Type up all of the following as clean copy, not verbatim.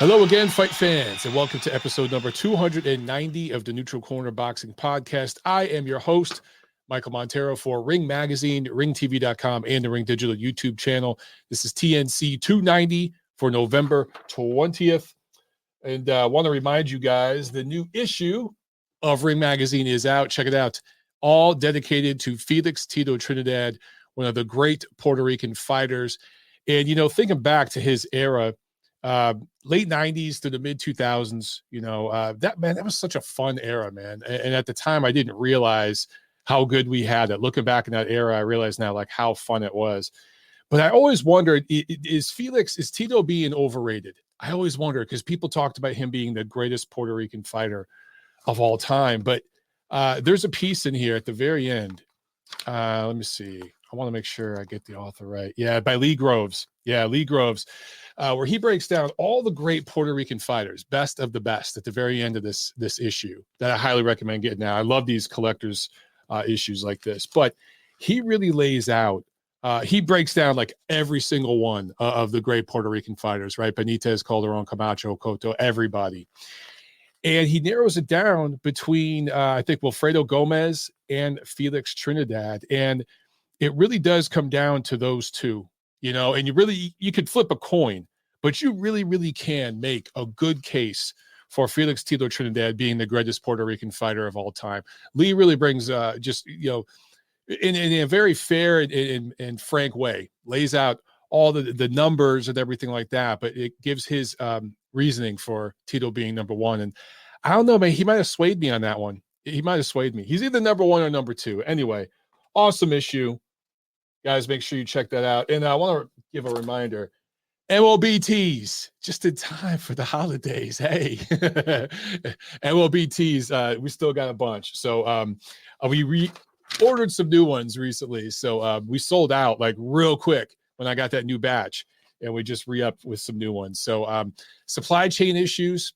Hello again, fight fans, and welcome to episode number 290 of the Neutral Corner Boxing Podcast. I am your host, Michael Montero, for Ring Magazine, ringtv.com, and the Ring Digital YouTube channel. This is TNC 290 for November 20th. And I want to remind you guys, the new issue of Ring Magazine is out. Check it out. All dedicated to Felix Tito Trinidad, one of the great Puerto Rican fighters. And, you know, thinking back to his era, late 90s to the mid 2000s, that was such a fun era, man. And at the time I didn't realize how good we had it. Looking back in that era, I realize now like how fun it was. But I always wondered, is Tito being overrated? I always wondered, because people talked about him being the greatest Puerto Rican fighter of all time. But there's a piece in here at the very end. Let me see. I want to make sure I get the author right. Yeah, by Lee Groves. Yeah, Lee Groves. Where he breaks down all the great Puerto Rican fighters, best of the best, at the very end of this issue that I highly recommend getting now. I love these collectors issues like this, but he really lays out, he breaks down like every single one of the great Puerto Rican fighters, right? Benitez, Calderon, Camacho, Cotto, everybody. And he narrows it down between, I think, Wilfredo Gomez and Felix Trinidad. And it really does come down to those two. And you could flip a coin, but you really can make a good case for Felix Tito Trinidad being the greatest Puerto Rican fighter of all time. Lee really brings in a very fair and frank way, lays out all the numbers and everything like that, but it gives his reasoning for Tito being number one. And I don't know, man, he might have swayed me on that one. He might have swayed me. He's either number one or number two. Anyway, awesome issue. Guys, make sure you check that out. And I want to give a reminder, MLBTs, just in time for the holidays. Hey, MLBTs, we still got a bunch. So we ordered some new ones recently. So we sold out like real quick when I got that new batch, and we just re-upped with some new ones. So supply chain issues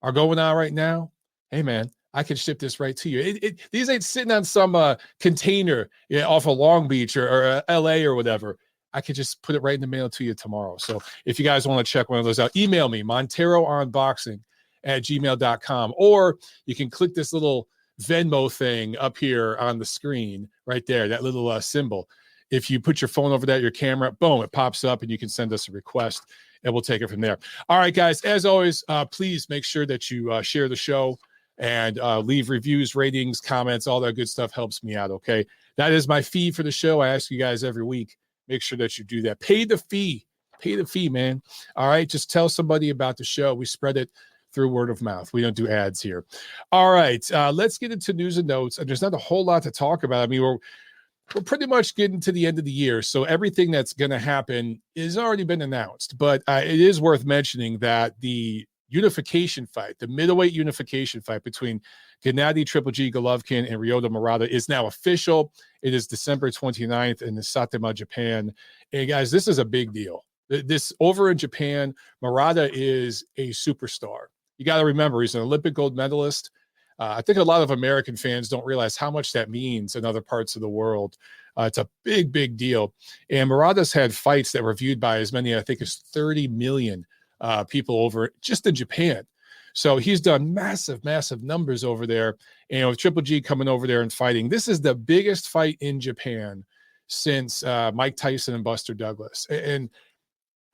are going on right now. Hey, man, I can ship this right to you. These ain't sitting on some container off of Long Beach or LA or whatever. I could just put it right in the mail to you tomorrow. So if you guys want to check one of those out, email me, monteroonboxing@gmail.com, or you can click this little Venmo thing up here on the screen right there, that little symbol. If you put your phone over that, your camera, boom, it pops up and you can send us a request and we'll take it from there. All right, guys, as always, please make sure that you share the show and leave reviews, ratings, comments, all that good stuff helps me out, okay? That is my fee for the show. I ask you guys every week, make sure that you do that. Pay the fee, man. All right, just tell somebody about the show. We spread it through word of mouth. We don't do ads here. All right, let's get into news and notes. And there's not a whole lot to talk about. I mean, we're pretty much getting to the end of the year, so everything that's going to happen is already been announced. But it is worth mentioning that the unification fight, the middleweight unification fight between Gennady Triple G Golovkin and Ryota Murata is now official. It is December 29th in Saitama, Japan. And guys, this is a big deal. This over in Japan, Murata is a superstar. You got to remember, he's an Olympic gold medalist. I think a lot of American fans don't realize how much that means in other parts of the world. It's a big deal. And Murata's had fights that were viewed by as many, I think, as 30 million people over just in Japan. So he's done massive numbers over there. And with Triple G coming over there and fighting, this is the biggest fight in Japan since Mike Tyson and Buster Douglas. And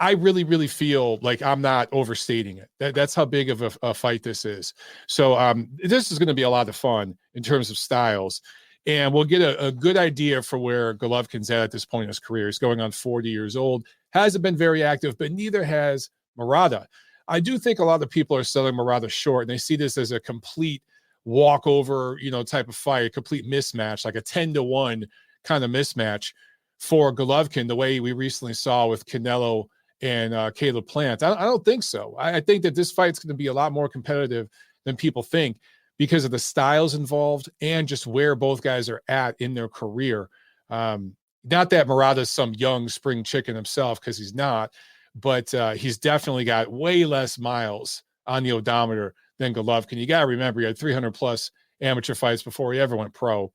I really feel like I'm not overstating it. That's how big of a fight this is. So this is going to be a lot of fun in terms of styles. And we'll get a good idea for where Golovkin's at this point in his career. He's going on 40 years old. Hasn't been very active, but neither has Murata. I do think a lot of people are selling Murata short, and they see this as a complete walkover, type of fight, a complete mismatch, like a 10-1 kind of mismatch for Golovkin, the way we recently saw with Canelo and Caleb Plant. I don't think so. I think that this fight's going to be a lot more competitive than people think because of the styles involved and just where both guys are at in their career. Not that Murata's some young spring chicken himself, because he's not, but he's definitely got way less miles on the odometer than Golovkin. You got to remember, he had 300 plus amateur fights before he ever went pro.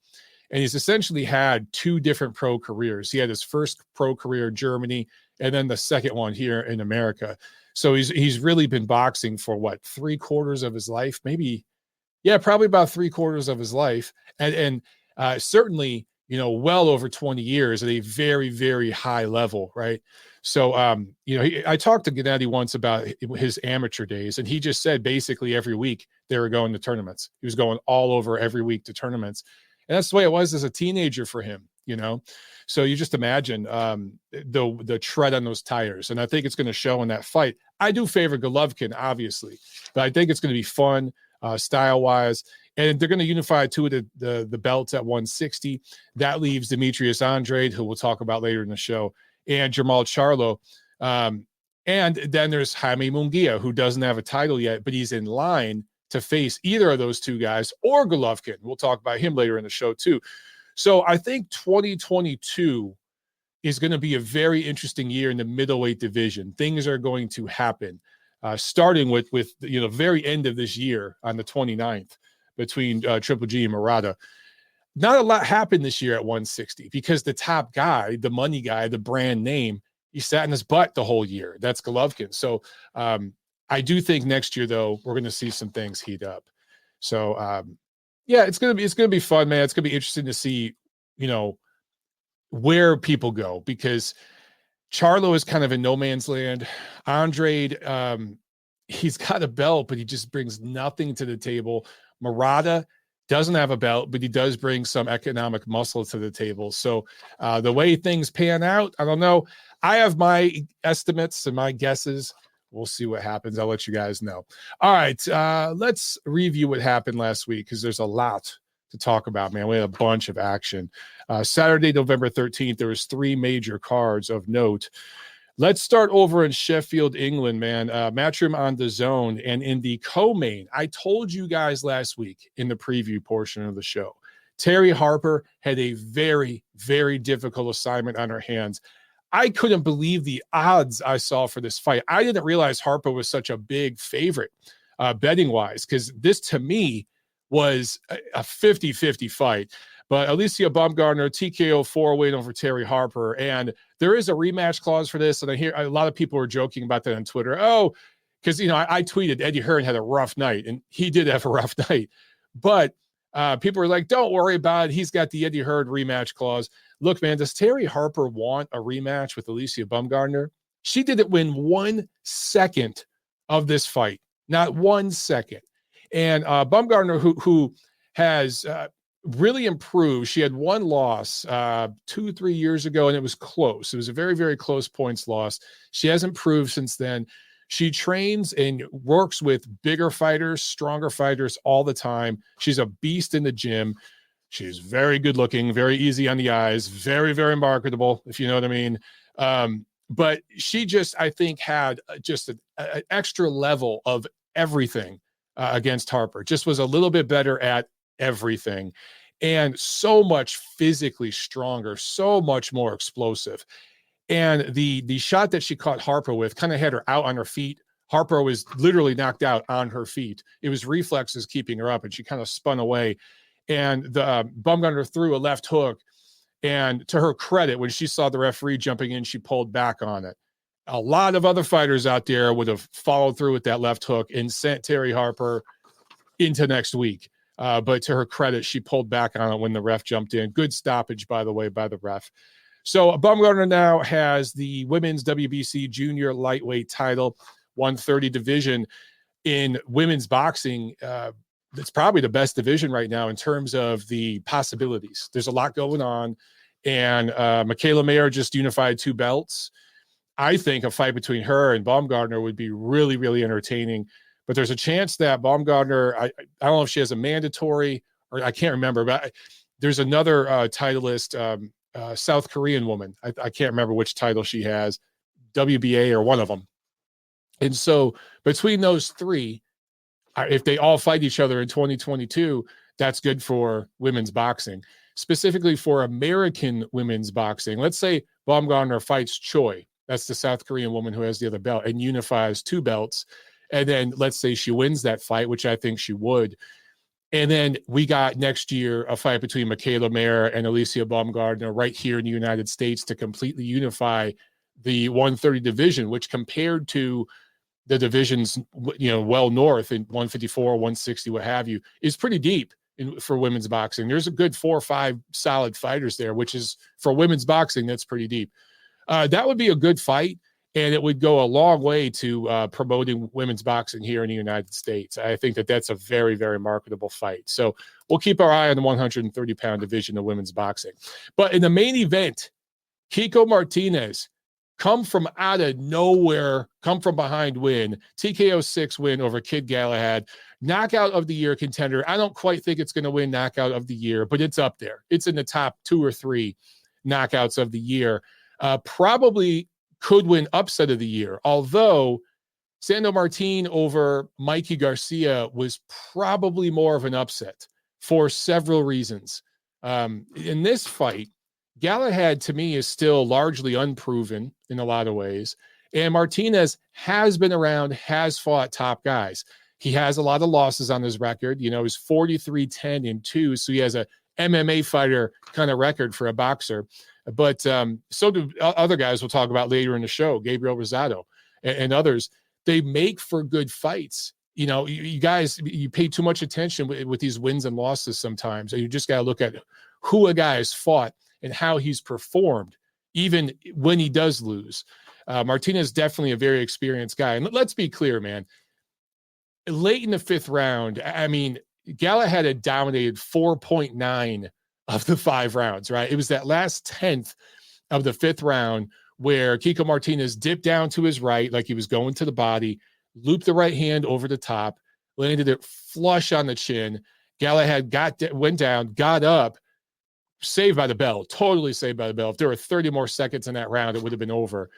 And he's essentially had 2 different pro careers. He had his first pro career in Germany, and then the second one here in America. So he's really been boxing for what, 3/4 of his life, maybe. Yeah, probably about 3/4 of his life. And certainly, well over 20 years at a very, very high level. Right. So, I talked to Gennady once about his amateur days, and he just said basically every week they were going to tournaments. He was going all over every week to tournaments. And that's the way it was as a teenager for him, So you just imagine the tread on those tires. And I think it's going to show in that fight. I do favor Golovkin, obviously, but I think it's going to be fun style-wise. And they're going to unify 2 of the belts at 160. That leaves Demetrius Andrade, who we'll talk about later in the show, and Jamal Charlo. And then there's Jaime Munguia, who doesn't have a title yet, but he's in line to face either of those 2 guys or Golovkin. We'll talk about him later in the show too. So I think 2022 is going to be a very interesting year in the middleweight division. Things are going to happen, starting with the very end of this year on the 29th between Triple G and Murata. Not a lot happened this year at 160 because the top guy, the money guy, the brand name, he sat in his butt the whole year. That's Golovkin. So I do think next year, though, we're going to see some things heat up. So, it's going to be fun, man. It's going to be interesting to see, where people go, because Charlo is kind of in no man's land. Andrade, he's got a belt, but he just brings nothing to the table. Murata doesn't have a belt, but he does bring some economic muscle to the table. So the way things pan out, I don't know. I have my estimates and my guesses. We'll see what happens. I'll let you guys know. All right, let's review what happened last week, because there's a lot to talk about, man. We had a bunch of action. Saturday, November 13th, there was 3 major cards of note. Let's start over in Sheffield, England, man. Matchroom on the Zone. And in the co-main, I told you guys last week in the preview portion of the show, Terry Harper had a very, very difficult assignment on her hands. I couldn't believe the odds I saw for this fight. I didn't realize Harper was such a big favorite betting-wise, because this, to me, was a 50-50 fight. But Alycia Baumgardner, TKO 4-win over Terry Harper. And there is a rematch clause for this. And I hear a lot of people are joking about that on Twitter. Oh, because, I tweeted Eddie Hearn had a rough night, and he did have a rough night. But people are like, don't worry about it. He's got the Eddie Hearn rematch clause. Look, man, does Terry Harper want a rematch with Alycia Baumgardner? She didn't win 1 second of this fight. Not 1 second. And Baumgardner, who has really improved. She had 1 loss 2-3 years ago, and it was close. It was a very, very close points loss. She has improved since then. She trains and works with bigger fighters, stronger fighters all the time. She's a beast in the gym. She's very good looking, very easy on the eyes, very, very marketable, if you know what I mean. But she just, I think, had just an extra level of everything against Harper. Just was a little bit better at everything, and so much physically stronger, so much more explosive. And the shot that she caught Harper with kind of had her out on her feet. Harper was literally knocked out on her feet. It was reflexes keeping her up, and she kind of spun away. And the Baumgardner threw a left hook. And to her credit, when she saw the referee jumping in, she pulled back on it. A lot of other fighters out there would have followed through with that left hook and sent Terry Harper into next week. But to her credit, she pulled back on it when the ref jumped in. Good stoppage, by the way, by the ref. So Baumgardner now has the women's WBC junior lightweight title, 130 division in women's boxing. It's probably the best division right now in terms of the possibilities. There's a lot going on. And Michaela Mayer just unified 2 belts. I think a fight between her and Baumgardner would be really, really entertaining. But there's a chance that Baumgardner, I don't know if she has a mandatory, or I can't remember, but there's another titleist, South Korean woman. I can't remember which title she has, WBA or one of them. And so between those 3, if they all fight each other in 2022, that's good for women's boxing, specifically for American women's boxing. Let's say Baumgardner fights Choi. That's the South Korean woman who has the other belt, and unifies 2 belts. And then let's say she wins that fight, which I think she would. And then we got next year a fight between Michaela Mayer and Alycia Baumgardner right here in the United States to completely unify the 130 division, which compared to the divisions, well north in 154, 160, what have you, is pretty deep for women's boxing. There's a good 4 or 5 solid fighters there, which is for women's boxing, that's pretty deep. That would be a good fight. And it would go a long way to promoting women's boxing here in the United States. I think that that's a very, very marketable fight. So we'll keep our eye on the 130-pound division of women's boxing. But in the main event, Kiko Martinez, come from out of nowhere, come from behind win, TKO 6 win over Kid Galahad, knockout of the year contender. I don't quite think it's going to win knockout of the year, but it's up there. It's in the top 2 or 3 knockouts of the year. Probably could win upset of the year, although Sando Martin over Mikey Garcia was probably more of an upset for several reasons. In this fight, Galahad, to me, is still largely unproven in a lot of ways, and Martinez has been around, has fought top guys. He has a lot of losses on his record. He's 43-10-2, so he has a MMA fighter kind of record for a boxer. But so do other guys we'll talk about later in the show, Gabriel Rosado and others. They make for good fights. You guys, you pay too much attention with these wins and losses sometimes. You just got to look at who a guy has fought and how he's performed, even when he does lose. Martinez is definitely a very experienced guy. And let's be clear, man. Late in the 5th round, I mean, Galahad had dominated 4.9 of the 5 rounds, right? It was that last 10th of the 5th round where Kiko Martinez dipped down to his right, like he was going to the body, looped the right hand over the top, landed it flush on the chin. Galahad went down, got up, saved by the bell, totally saved by the bell. If there were 30 more seconds in that round, it would have been over.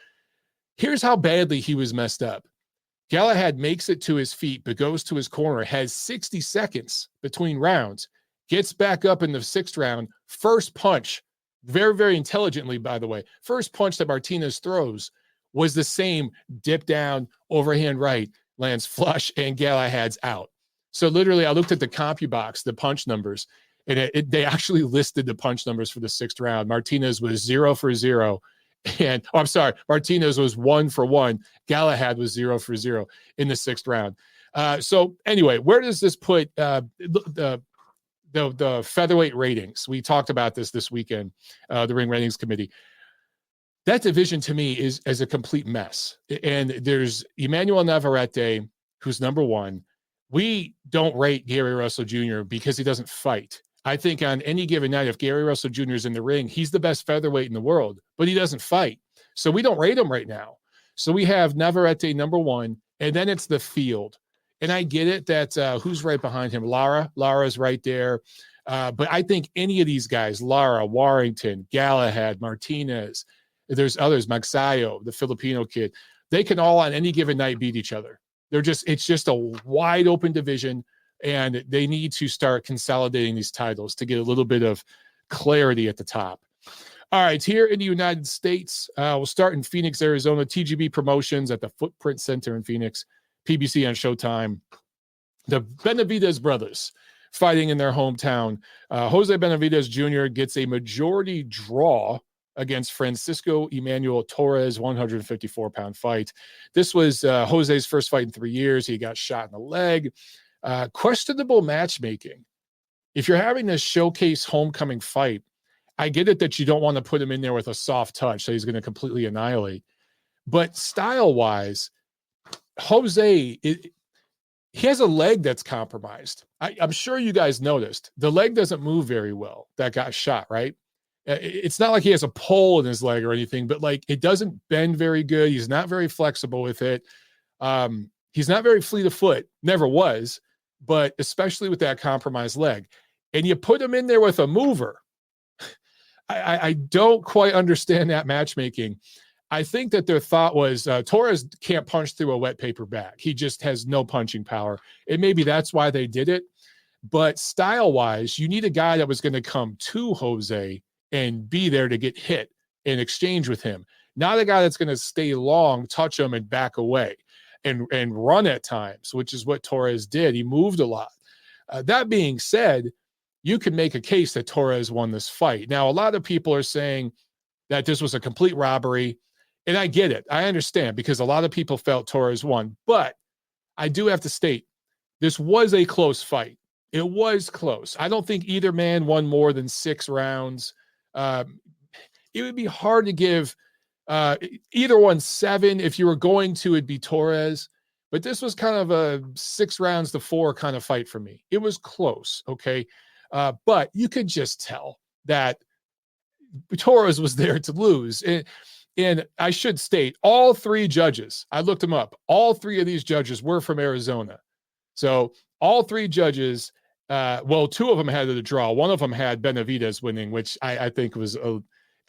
Here's how badly he was messed up. Galahad makes it to his feet, but goes to his corner, has 60 seconds between rounds, gets back up in the 6th round, first punch, very, very intelligently, by the way, first punch that Martinez throws was the same dip down, overhand right, lands flush, and Galahad's out. So literally, I looked at the CompuBox, the punch numbers, and they actually listed the punch numbers for the 6th round. Martinez was 0 for 0. And Martinez was 1 for 1. Galahad was 0 for 0 in the 6th round. So anyway, where does this put the featherweight ratings? We talked about this weekend, the Ring Ratings Committee. That division to me is a complete mess. And there's Emmanuel Navarrete, who's number 1. We don't rate Gary Russell Jr. because he doesn't fight. I think on any given night, if Gary Russell Jr. is in the ring, he's the best featherweight in the world, but he doesn't fight. So we don't rate him right now. So we have Navarrete number 1, and then it's the field. And I get it that who's right behind him? Lara's right there. But I think any of these guys, Lara, Warrington, Galahad, Martinez, there's others, Magsayo, the Filipino kid, they can all on any given night beat each other. It's just a wide open division, and they need to start consolidating these titles to get a little bit of clarity at the top. All right, here in the United States, we'll start in Phoenix, Arizona, TGB Promotions at the Footprint Center in Phoenix, PBC on Showtime. The Benavidez brothers fighting in their hometown. Jose Benavidez Jr. gets a majority draw against Francisco Emmanuel Torres, 154-pound fight. This was Jose's first fight in 3 years. He got shot in the leg. Questionable matchmaking. If you're having this showcase homecoming fight, I get it that you don't want to put him in there with a soft touch, so he's going to completely annihilate. But style-wise, Jose, he has a leg that's compromised. I'm sure you guys noticed. The leg doesn't move very well that got shot, right? It's not like he has a pole in his leg or anything, but like it doesn't bend very good. He's not very flexible with it. He's not very fleet of foot, never was, but especially with that compromised leg. And you put him in there with a mover. I don't quite understand that matchmaking. I think that their thought was Torres can't punch through a wet paper bag. He just has no punching power. And maybe that's why they did it. But style-wise, you need a guy that was going to come to Jose and be there to get hit and exchange with him. Not a guy that's going to stay long, touch him, and back away and run at times, which is what Torres did. He moved a lot. That being said, you can make a case that Torres won this fight. Now, a lot of people are saying that this was a complete robbery, and I get it. I understand, because a lot of people felt Torres won, but I do have to state, this was a close fight. It was close. I don't think either man won more than 6 rounds. It would be hard to give either one 7. If you were going to, it'd be Torres. But this was kind of a 6 rounds to 4 kind of fight for me. It was close, okay? But you could just tell that Torres was there to lose. And I should state, all 3 judges, I looked them up, all 3 of these judges were from Arizona. So all 3 judges, 2 of them had a draw. One of them had Benavidez winning, which I think was,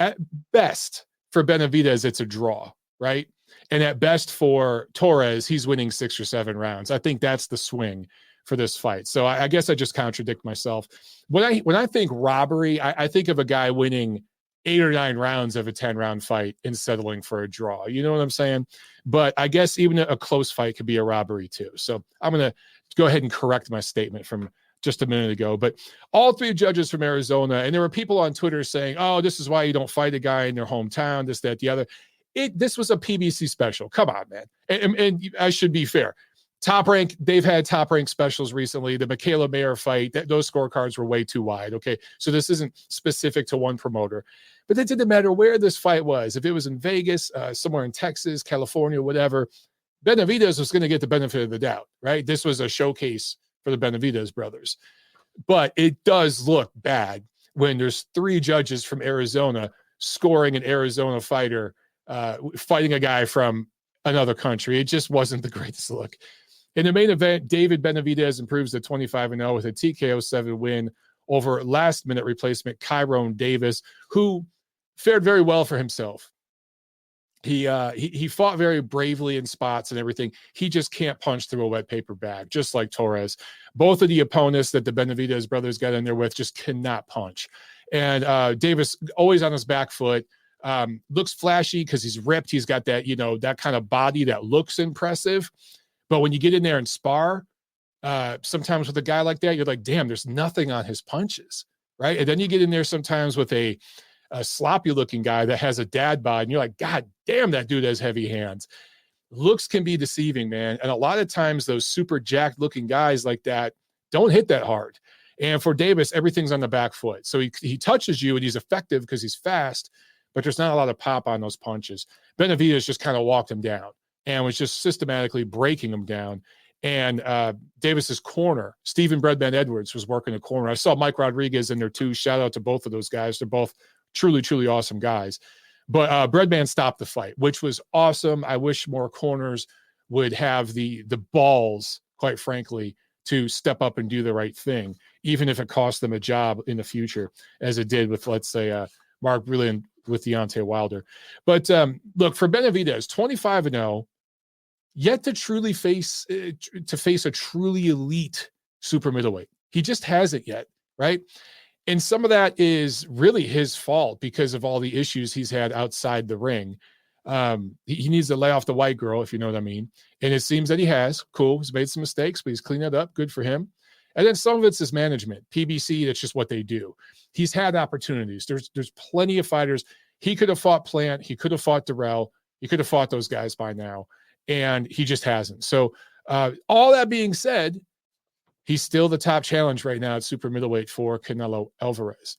at best for Benavidez, it's a draw, right? And at best for Torres, he's winning 6 or 7 rounds. I think that's the swing for this fight. So I guess I just contradict myself. When I think robbery, I think of a guy winning 8 or 9 rounds of a 10-round fight and settling for a draw. You know what I'm saying? But I guess even a close fight could be a robbery too. So I'm going to go ahead and correct my statement from just a minute ago. But all 3 judges from Arizona, and there were people on Twitter saying, oh, this is why you don't fight a guy in their hometown, this, that, the other. This was a PBC special. Come on, man. And I should be fair. Top Rank, they've had Top Rank specials recently. The Michaela Mayer fight, those scorecards were way too wide. Okay, so this isn't specific to one promoter. But it didn't matter where this fight was. If it was in Vegas, somewhere in Texas, California, whatever, Benavidez was going to get the benefit of the doubt, right? This was a showcase for the Benavidez brothers. But it does look bad when there's 3 judges from Arizona scoring an Arizona fighter, fighting a guy from another country. It just wasn't the greatest look. In the main event, David Benavidez improves to 25-0 with a TKO 7 win over last-minute replacement Tyrone Davis, who fared very well for himself. He fought very bravely in spots and everything. He just can't punch through a wet paper bag, just like Torres. Both of the opponents that the Benavidez brothers got in there with just cannot punch. And Davis, always on his back foot, looks flashy because he's ripped. He's got that, that kind of body that looks impressive. But when you get in there and spar, sometimes with a guy like that, you're like, damn, there's nothing on his punches, right? And then you get in there sometimes with a sloppy-looking guy that has a dad bod, and you're like, God damn, that dude has heavy hands. Looks can be deceiving, man. And a lot of times those super jacked-looking guys like that don't hit that hard. And for Davis, everything's on the back foot. So he touches you, and he's effective because he's fast, but there's not a lot of pop on those punches. Benavidez just kind of walked him down and was just systematically breaking him down. And Davis's corner, Stephen Breadman Edwards, was working the corner. I saw Mike Rodriguez in there too. Shout out to both of those guys. They're both truly, truly awesome guys. But Breadman stopped the fight, which was awesome. I wish more corners would have the balls, quite frankly, to step up and do the right thing, even if it cost them a job in the future, as it did with, let's say, Mark Brilliant with Deontay Wilder. But look, for Benavidez, 25-0, yet to truly face a truly elite super middleweight. He just hasn't yet, right? And some of that is really his fault because of all the issues he's had outside the ring. He needs to lay off the white girl, if you know what I mean. And it seems that he has. Cool. He's made some mistakes, but he's cleaned it up. Good for him. And then some of it's his management. PBC, that's just what they do. He's had opportunities. There's plenty of fighters. He could have fought Plant. He could have fought Durrell. He could have fought those guys by now. And he just hasn't. So all that being said, he's still the top challenge right now at super middleweight for Canelo Alvarez.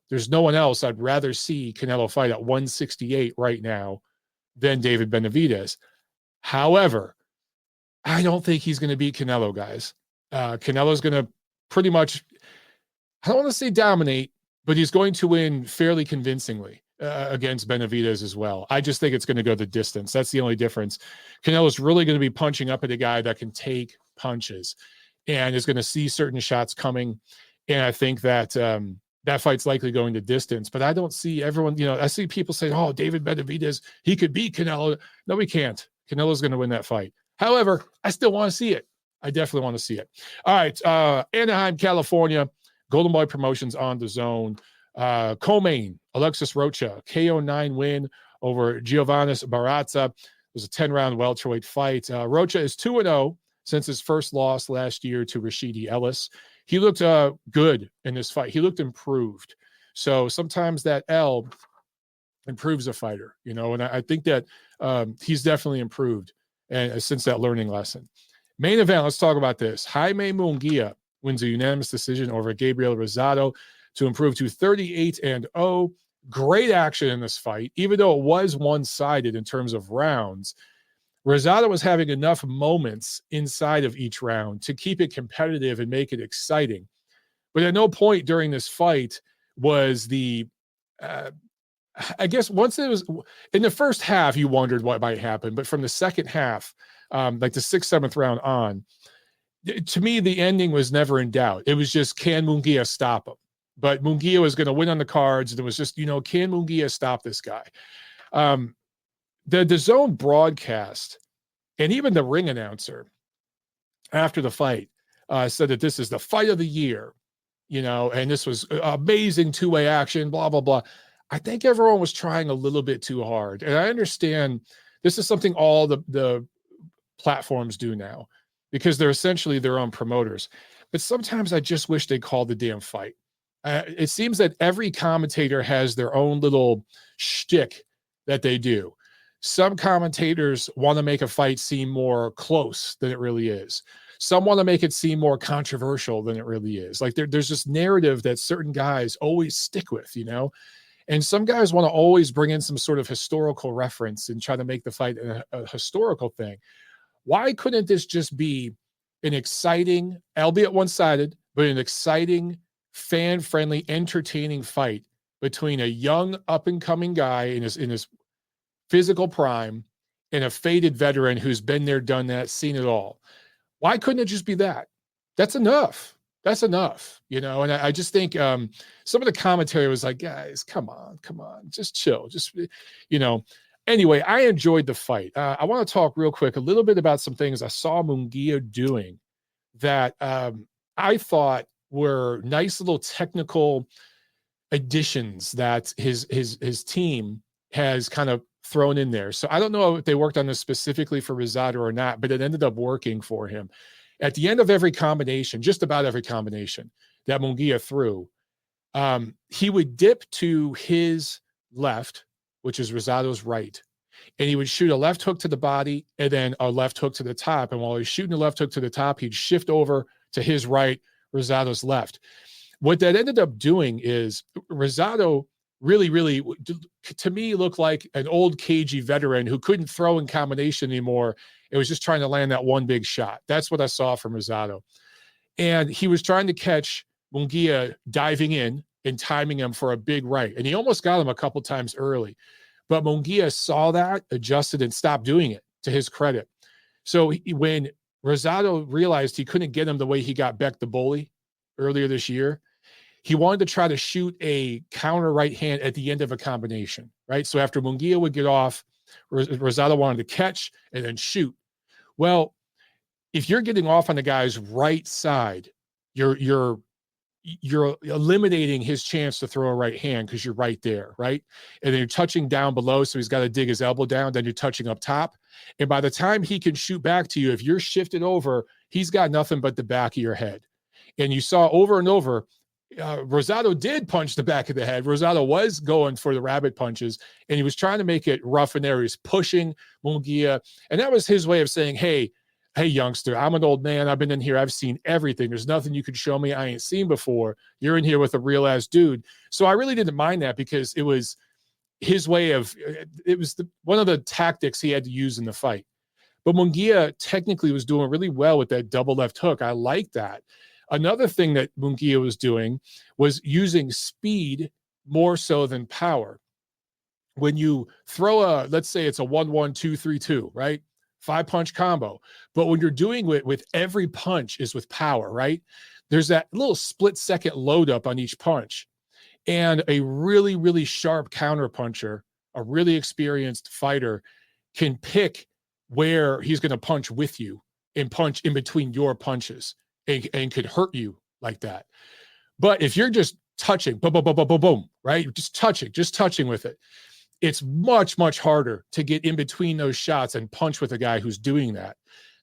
There's no one else I'd rather see Canelo fight at 168 right now than David Benavidez. However, I don't think he's going to beat Canelo, guys. Canelo's going to pretty much, I don't want to say dominate, but he's going to win fairly convincingly against Benavidez as well. I just think it's going to go the distance. That's the only difference. Canelo's really going to be punching up at a guy that can take punches and is going to see certain shots coming. And I think that that fight's likely going to distance. But I don't see everyone, I see people say, oh, David Benavidez, he could beat Canelo. No, he can't. Canelo's going to win that fight. However, I still want to see it. I definitely want to see it. All right. Anaheim, California, Golden Boy Promotions on the zone. Co-main, Alexis Rocha, KO 9 win over Giovannis Barraza. It was a 10-round welterweight fight. Rocha is 2-0 since his first loss last year to Rashidi Ellis. he looked good in this fight. He looked improved. So sometimes that L improves a fighter, you know, and I think that he's definitely improved and since that learning lesson. Main event, let's talk about this. Jaime Munguia wins a unanimous decision over Gabriel Rosado to improve to 38-0. Great action in this fight, even though it was one-sided in terms of rounds. Rosado was having enough moments inside of each round to keep it competitive and make it exciting. But at no point during this fight was the I guess once it was in the first half, you wondered what might happen. But from the second half, like the 6th, 7th round on, to me, the ending was never in doubt. It was just, can Munguia stop him? But Munguia was going to win on the cards. And it was just, you know, can Munguia stop this guy? The zone broadcast and even the ring announcer after the fight said that this is the fight of the year, you know, and this was amazing two-way action, blah, blah, blah. I think everyone was trying a little bit too hard. And I understand this is something all the platforms do now because they're essentially their own promoters. But sometimes I just wish they called the damn fight. It seems that every commentator has their own little shtick that they do. Some commentators want to make a fight seem more close than it really is. Some want to make it seem more controversial than it really is. Like there's this narrative that certain guys always stick with, you know? And some guys want to always bring in some sort of historical reference and try to make the fight a historical thing. Why couldn't this just be an exciting, albeit one-sided, but an exciting, fan-friendly, entertaining fight between a young, up-and-coming guy in his physical prime and a faded veteran who's been there, done that, seen it all? Why couldn't it just be that? That's enough. That's enough, you know? And I just think some of the commentary was like, guys, come on, just chill. Just, you know, anyway, I enjoyed the fight. I want to talk real quick a little bit about some things I saw Munguia doing that I thought were nice little technical additions that his team has kind of thrown in there. So I don't know if they worked on this specifically for Rosado or not, but it ended up working for him. At the end of every combination, just about every combination that Munguia threw, he would dip to his left, which is Rosado's right, and he would shoot a left hook to the body and then a left hook to the top. And while he's shooting the left hook to the top, he'd shift over to his right, Rosado's left. What that ended up doing is Rosado really, to me, looked like an old cagey veteran who couldn't throw in combination anymore. It was just trying to land that one big shot. That's what I saw from Rosado. And he was trying to catch Munguia diving in and timing him for a big right. And he almost got him a couple times early. But Munguia saw that, adjusted, and stopped doing it, to his credit. So when Rosado realized he couldn't get him the way he got Beck the Bully earlier this year, he wanted to try to shoot a counter right hand at the end of a combination, right? So after Munguia would get off, Rosado wanted to catch and then shoot. Well, if you're getting off on the guy's right side, you're eliminating his chance to throw a right hand because you're right there, right? And then you're touching down below, so he's got to dig his elbow down, then you're touching up top. And by the time he can shoot back to you, if you're shifted over, he's got nothing but the back of your head. And you saw over and over, Rosado did punch the back of the head. Rosado was going for the rabbit punches, and he was trying to make it rough in areas, pushing Munguia. And that was his way of saying, hey, youngster, I'm an old man. I've been in here. I've seen everything. There's nothing you can show me I ain't seen before. You're in here with a real-ass dude. So I really didn't mind that because it was his way of – it was one of the tactics he had to use in the fight. But Munguia technically was doing really well with that double left hook. I like that. Another thing that Munguia was doing was using speed more so than power. When you throw let's say it's a 1-1-2-3-2, right? 5-punch combo. But when you're doing it with every punch is with power, right? There's that little split-second load up on each punch. And a really, really sharp counter puncher, a really experienced fighter, can pick where he's going to punch with you and punch in between your punches. And could hurt you like that. But if you're just touching, boom, boom, boom, boom, boom, boom, right? Just touching with it. It's much, much harder to get in between those shots and punch with a guy who's doing that.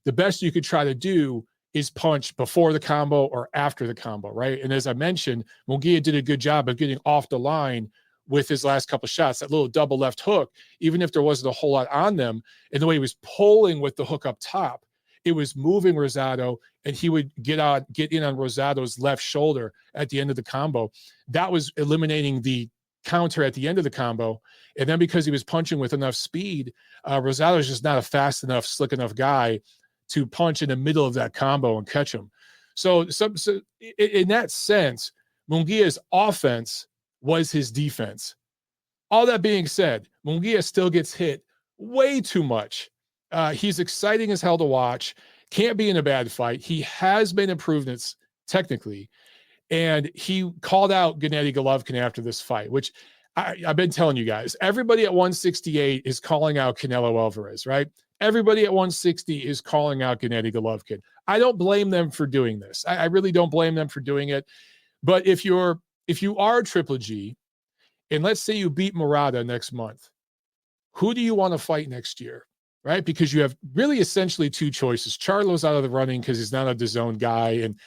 The best you could try to do is punched before the combo or after the combo, right? And as I mentioned, Munguia did a good job of getting off the line with his last couple of shots, that little double left hook, even if there wasn't a whole lot on them, and the way he was pulling with the hook up top, it was moving Rosado, and he would get in on Rosado's left shoulder at the end of the combo. That was eliminating the counter at the end of the combo. And then because he was punching with enough speed, Rosado is just not a fast enough, slick enough guy to punch in the middle of that combo and catch him. So in that sense, Munguia's offense was his defense. All that being said, Munguia still gets hit way too much. He's exciting as hell to watch. Can't be in a bad fight. He has made improvements technically. And he called out Gennady Golovkin after this fight, which I've been telling you guys. Everybody at 168 is calling out Canelo Alvarez, right? Everybody at 160 is calling out Gennady Golovkin. I don't blame them for doing this. I really don't blame them for doing it. But if you are Triple G, and let's say you beat Murata next month, who do you want to fight next year, right? Because you have really essentially two choices. Charlo's out of the running because he's not a DAZN guy, and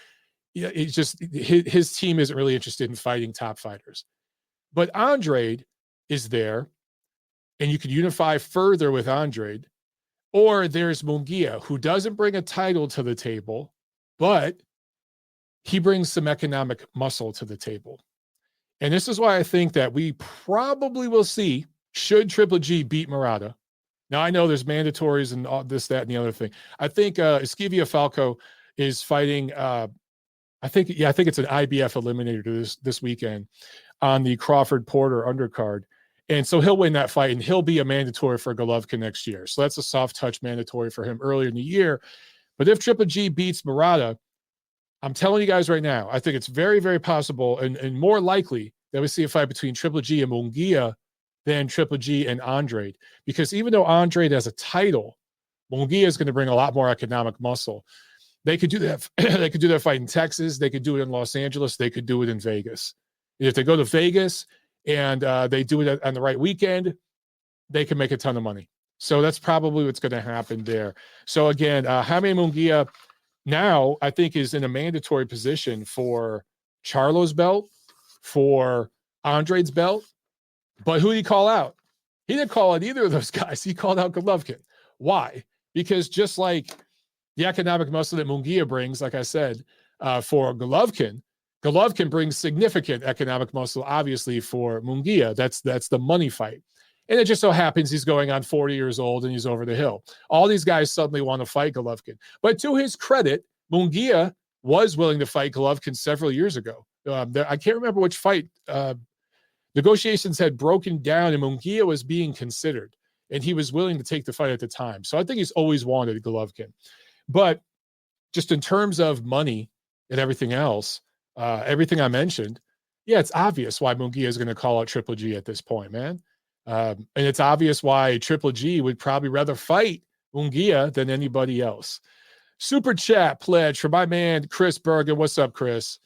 it's just his team isn't really interested in fighting top fighters. But Andrade is there, and you could unify further with Andrade. Or there's Munguia, who doesn't bring a title to the table, but he brings some economic muscle to the table. And this is why I think that we probably will see, should Triple G beat Murata. Now, I know there's mandatories and all this, that, and the other thing. I think Esquivia Falco is fighting, I think it's an IBF eliminator this weekend on the Crawford Porter undercard. And so he'll win that fight, and he'll be a mandatory for Golovkin next year. So that's a soft touch mandatory for him earlier in the year. But if Triple G beats Murata, I'm telling you guys right now, I think it's very, very possible and more likely that we see a fight between Triple G and Munguia than Triple G and Andrade. Because even though Andrade has a title, Munguia is going to bring a lot more economic muscle. They could do that. They could do that fight in Texas. They could do it in Los Angeles. They could do it in Vegas. If they go to Vegas and they do it on the right weekend, they can make a ton of money. So that's probably what's going to happen there. So again, Jaime Munguia now I think is in a mandatory position for Charlo's belt, for Andrade's belt. But who did he call out? He didn't call out either of those guys. He called out Golovkin. Why? Because just like the economic muscle that Munguia brings, like I said, for Golovkin brings significant economic muscle, obviously, for Munguia. That's the money fight. And it just so happens he's going on 40 years old and he's over the hill. All these guys suddenly want to fight Golovkin. But to his credit, Munguia was willing to fight Golovkin several years ago. I can't remember which fight. Negotiations had broken down and Munguia was being considered, and he was willing to take the fight at the time. So I think he's always wanted Golovkin. But just in terms of money and everything else, everything I mentioned, yeah, it's obvious why Munguia is going to call out Triple G at this point, man. And it's obvious why Triple G would probably rather fight Munguia than anybody else. Super chat pledge for my man, Chris Bergen. What's up, Chris?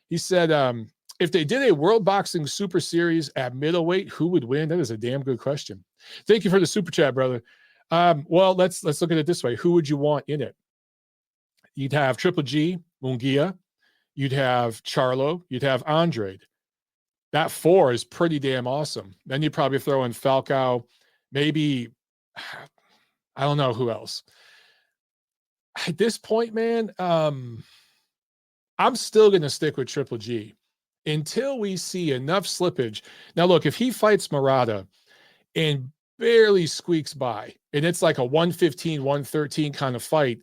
He said, if they did a World Boxing Super Series at middleweight, who would win? That is a damn good question. Thank you for the super chat, brother. Well, let's look at it this way. Who would you want in it? You'd have Triple G, Munguia. You'd have Charlo. You'd have Andrade. That four is pretty damn awesome. Then you'd probably throw in Falcao. Maybe, I don't know who else. At this point, man, I'm still going to stick with Triple G until we see enough slippage. Now, look, if he fights Murata and barely squeaks by, and it's like a 115, 113 kind of fight,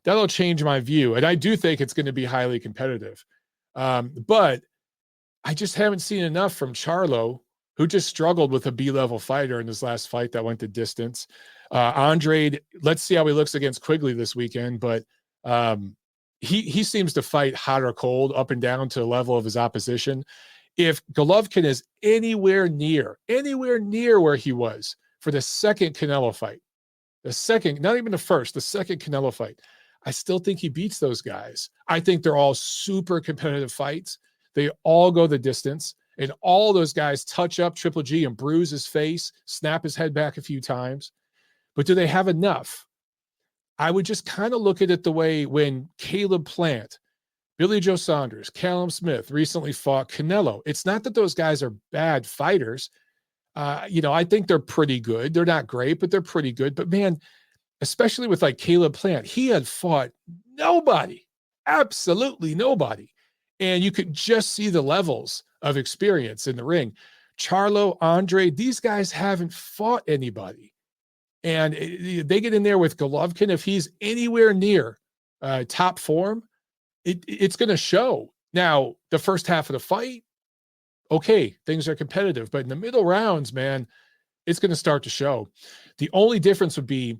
that'll change my view. And I do think it's going to be highly competitive. But I just haven't seen enough from Charlo, who just struggled with a B-level fighter in his last fight that went the distance. Andrade, let's see how he looks against Quigley this weekend, but he seems to fight hot or cold, up and down to the level of his opposition. If Golovkin is anywhere near where he was for the second Canelo fight, the second, not even the first, the second Canelo fight, I still think he beats those guys. I think they're all super competitive fights. They all go the distance, and all those guys touch up Triple G and bruise his face, snap his head back a few times. But do they have enough? I would just kind of look at it the way when Caleb Plant, Billy Joe Saunders, Callum Smith recently fought Canelo. It's not that those guys are bad fighters. I think they're pretty good. They're not great, but they're pretty good. But man, especially with like Caleb Plant, he had fought nobody, absolutely nobody. And you could just see the levels of experience in the ring. Charlo, Andrade, these guys haven't fought anybody. And they get in there with Golovkin. If he's anywhere near top form, it's going to show. Now, the first half of the fight, okay, things are competitive. But in the middle rounds, man, it's going to start to show. The only difference would be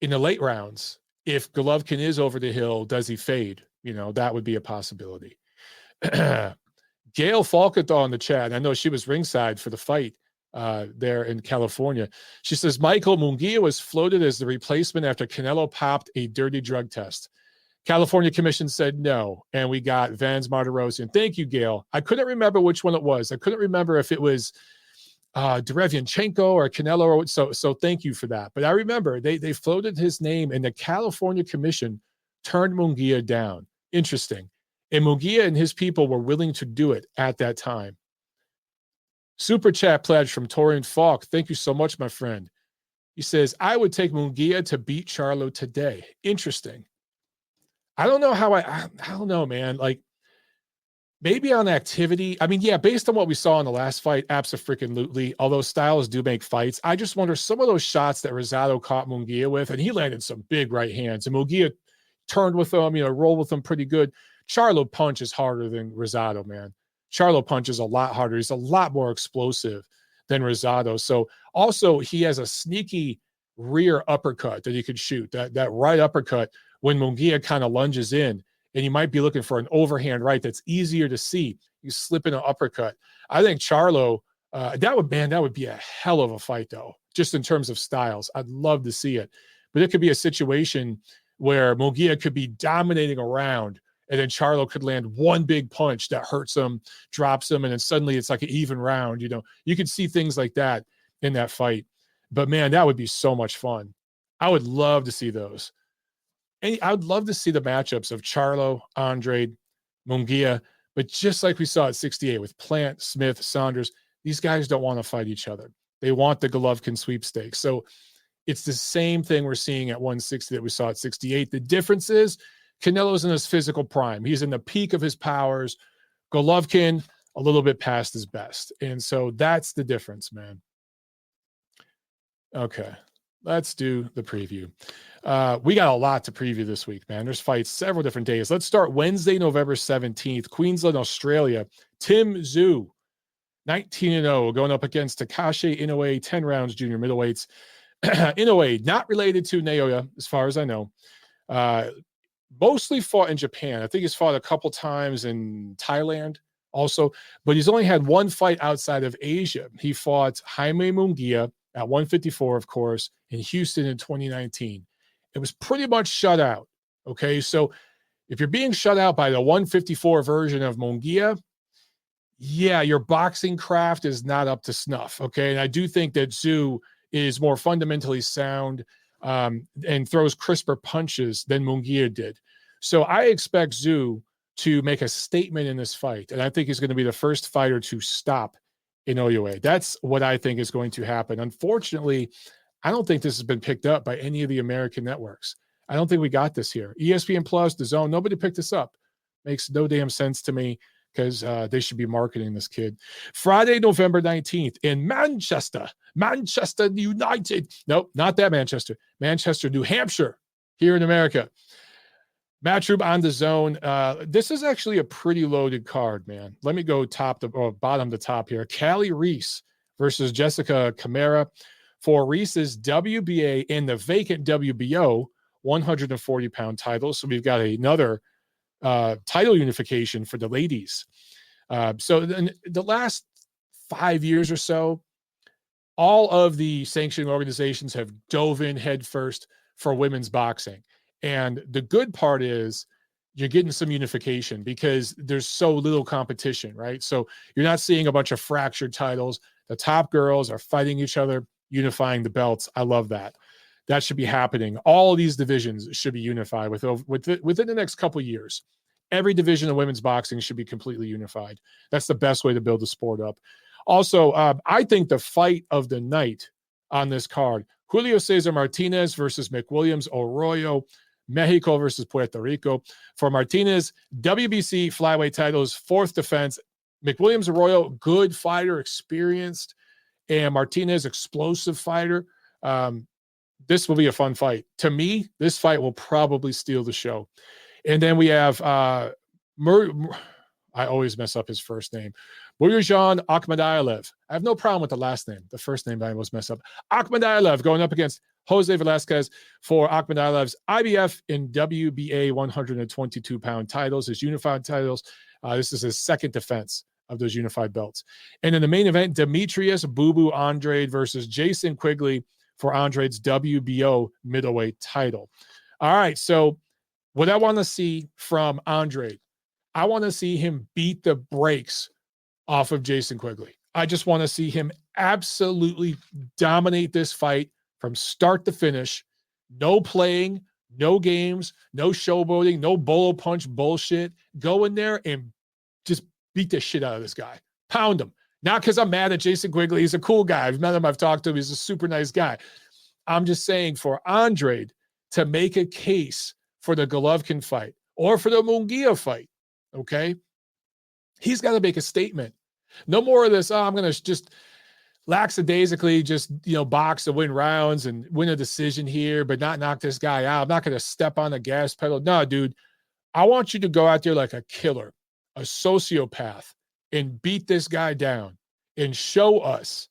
in the late rounds. If Golovkin is over the hill, does he fade? That would be a possibility. Gail Falkenthal in the chat. I know she was ringside for the fight there in California. She says, Michael Munguia was floated as the replacement after Canelo popped a dirty drug test. California Commission said no, and we got Vans Martirosyan. Thank you, Gail. I couldn't remember which one it was. I couldn't remember if it was Derevianchenko or Canelo. So thank you for that. But I remember they floated his name, and the California Commission turned Munguia down. Interesting. And Munguia and his people were willing to do it at that time. Super chat pledge from Torian Falk. Thank you so much, my friend. He says, I would take Munguia to beat Charlo today. Interesting. I don't know how I don't know, man. Like, maybe on activity. I mean, yeah, based on what we saw in the last fight, abso-freaking-lutely, although styles do make fights, I just wonder some of those shots that Rosado caught Munguia with, and he landed some big right hands, and Munguia turned with them, rolled with them pretty good. Charlo punches harder than Rosado, man. Charlo punches a lot harder. He's a lot more explosive than Rosado. So also he has a sneaky rear uppercut that he could shoot, that right uppercut when Munguia kind of lunges in, and you might be looking for an overhand right that's easier to see. You slip in an uppercut. I think Charlo, that would be a hell of a fight, though, just in terms of styles. I'd love to see it. But it could be a situation where Munguia could be dominating a round, and then Charlo could land one big punch that hurts him, drops him, and then suddenly it's like an even round. You could see things like that in that fight. But, man, that would be so much fun. I would love to see those. And I would love to see the matchups of Charlo, Andrade, Munguia, but just like we saw at 68 with Plant, Smith, Saunders, these guys don't want to fight each other. They want the Golovkin sweepstakes. So it's the same thing we're seeing at 160 that we saw at 68. The difference is Canelo's in his physical prime. He's in the peak of his powers. Golovkin, a little bit past his best. And so that's the difference, man. Okay, let's do the preview. We got a lot to preview this week, man. There's fights several different days. Let's start Wednesday, November 17th, Queensland, Australia. Tim Zhu, 19-0, going up against Takashi Inoue, 10 rounds, junior middleweights. Inoue, not related to Naoya, as far as I know. Mostly fought in Japan. I think he's fought a couple times in Thailand also, but he's only had one fight outside of Asia. He fought Jaime Munguia at 154, of course, in Houston in 2019. It was pretty much shut out, okay? So if you're being shut out by the 154 version of Munguia, yeah, your boxing craft is not up to snuff, okay? And I do think that Zhu is more fundamentally sound and throws crisper punches than Munguia did. So I expect Zhu to make a statement in this fight, and I think he's going to be the first fighter to stop Inoue. That's what I think is going to happen. Unfortunately, I don't think this has been picked up by any of the American networks. I don't think we got this here. ESPN Plus, DAZN, nobody picked this up. Makes no damn sense to me because they should be marketing this kid. Friday, November 19th in Manchester United. Nope, not that Manchester. Manchester, New Hampshire, here in America. Matchroom on DAZN. This is actually a pretty loaded card, man. Let me go bottom to top here. Callie Reese versus Jessica Camara for Reese's WBA and the vacant WBO 140-pound title. So we've got another title unification for the ladies. So in the last 5 years or so, all of the sanctioning organizations have dove in headfirst for women's boxing. And the good part is you're getting some unification because there's so little competition, right? So you're not seeing a bunch of fractured titles. The top girls are fighting each other, unifying the belts. I love that. that should be happening. All of these divisions should be unified within the next couple of years. Every division of women's boxing should be completely unified. That's the best way to build the sport up. Also, I think the fight of the night on this card, Julio Cesar Martinez versus McWilliams Arroyo, Mexico versus Puerto Rico. For Martinez, WBC flyweight titles, 4th defense. McWilliams Arroyo, good fighter, experienced, and Martinez, explosive fighter. This will be a fun fight. To me, this fight will probably steal the show. And then we have, I always mess up his first name, Murjan Akhmadiev. I have no problem with the last name. The first name I always mess up. Akhmadiev going up against Jose Velasquez for Akhmadiev's IBF and WBA 122-pound titles, his unified titles. This is his 2nd defense of those unified belts. And in the main event, Demetrius Boo Andrade versus Jason Quigley for Andrade's WBO middleweight title. All right, so what I want to see from Andrade, I want to see him beat the brakes off of Jason Quigley. I just want to see him absolutely dominate this fight from start to finish. No playing, no games, no showboating, no bolo punch bullshit. Go in there and just beat the shit out of this guy. Pound him. Not because I'm mad at Jason Quigley. He's a cool guy. I've met him. I've talked to him. He's a super nice guy. I'm just saying for Andrade to make a case for the Golovkin fight or for the Munguia fight, okay? He's got to make a statement. No more of this, I'm going to just lackadaisically just, box to win rounds and win a decision here, but not knock this guy out. I'm not going to step on the gas pedal. No, dude, I want you to go out there like a killer, a sociopath, and beat this guy down and show us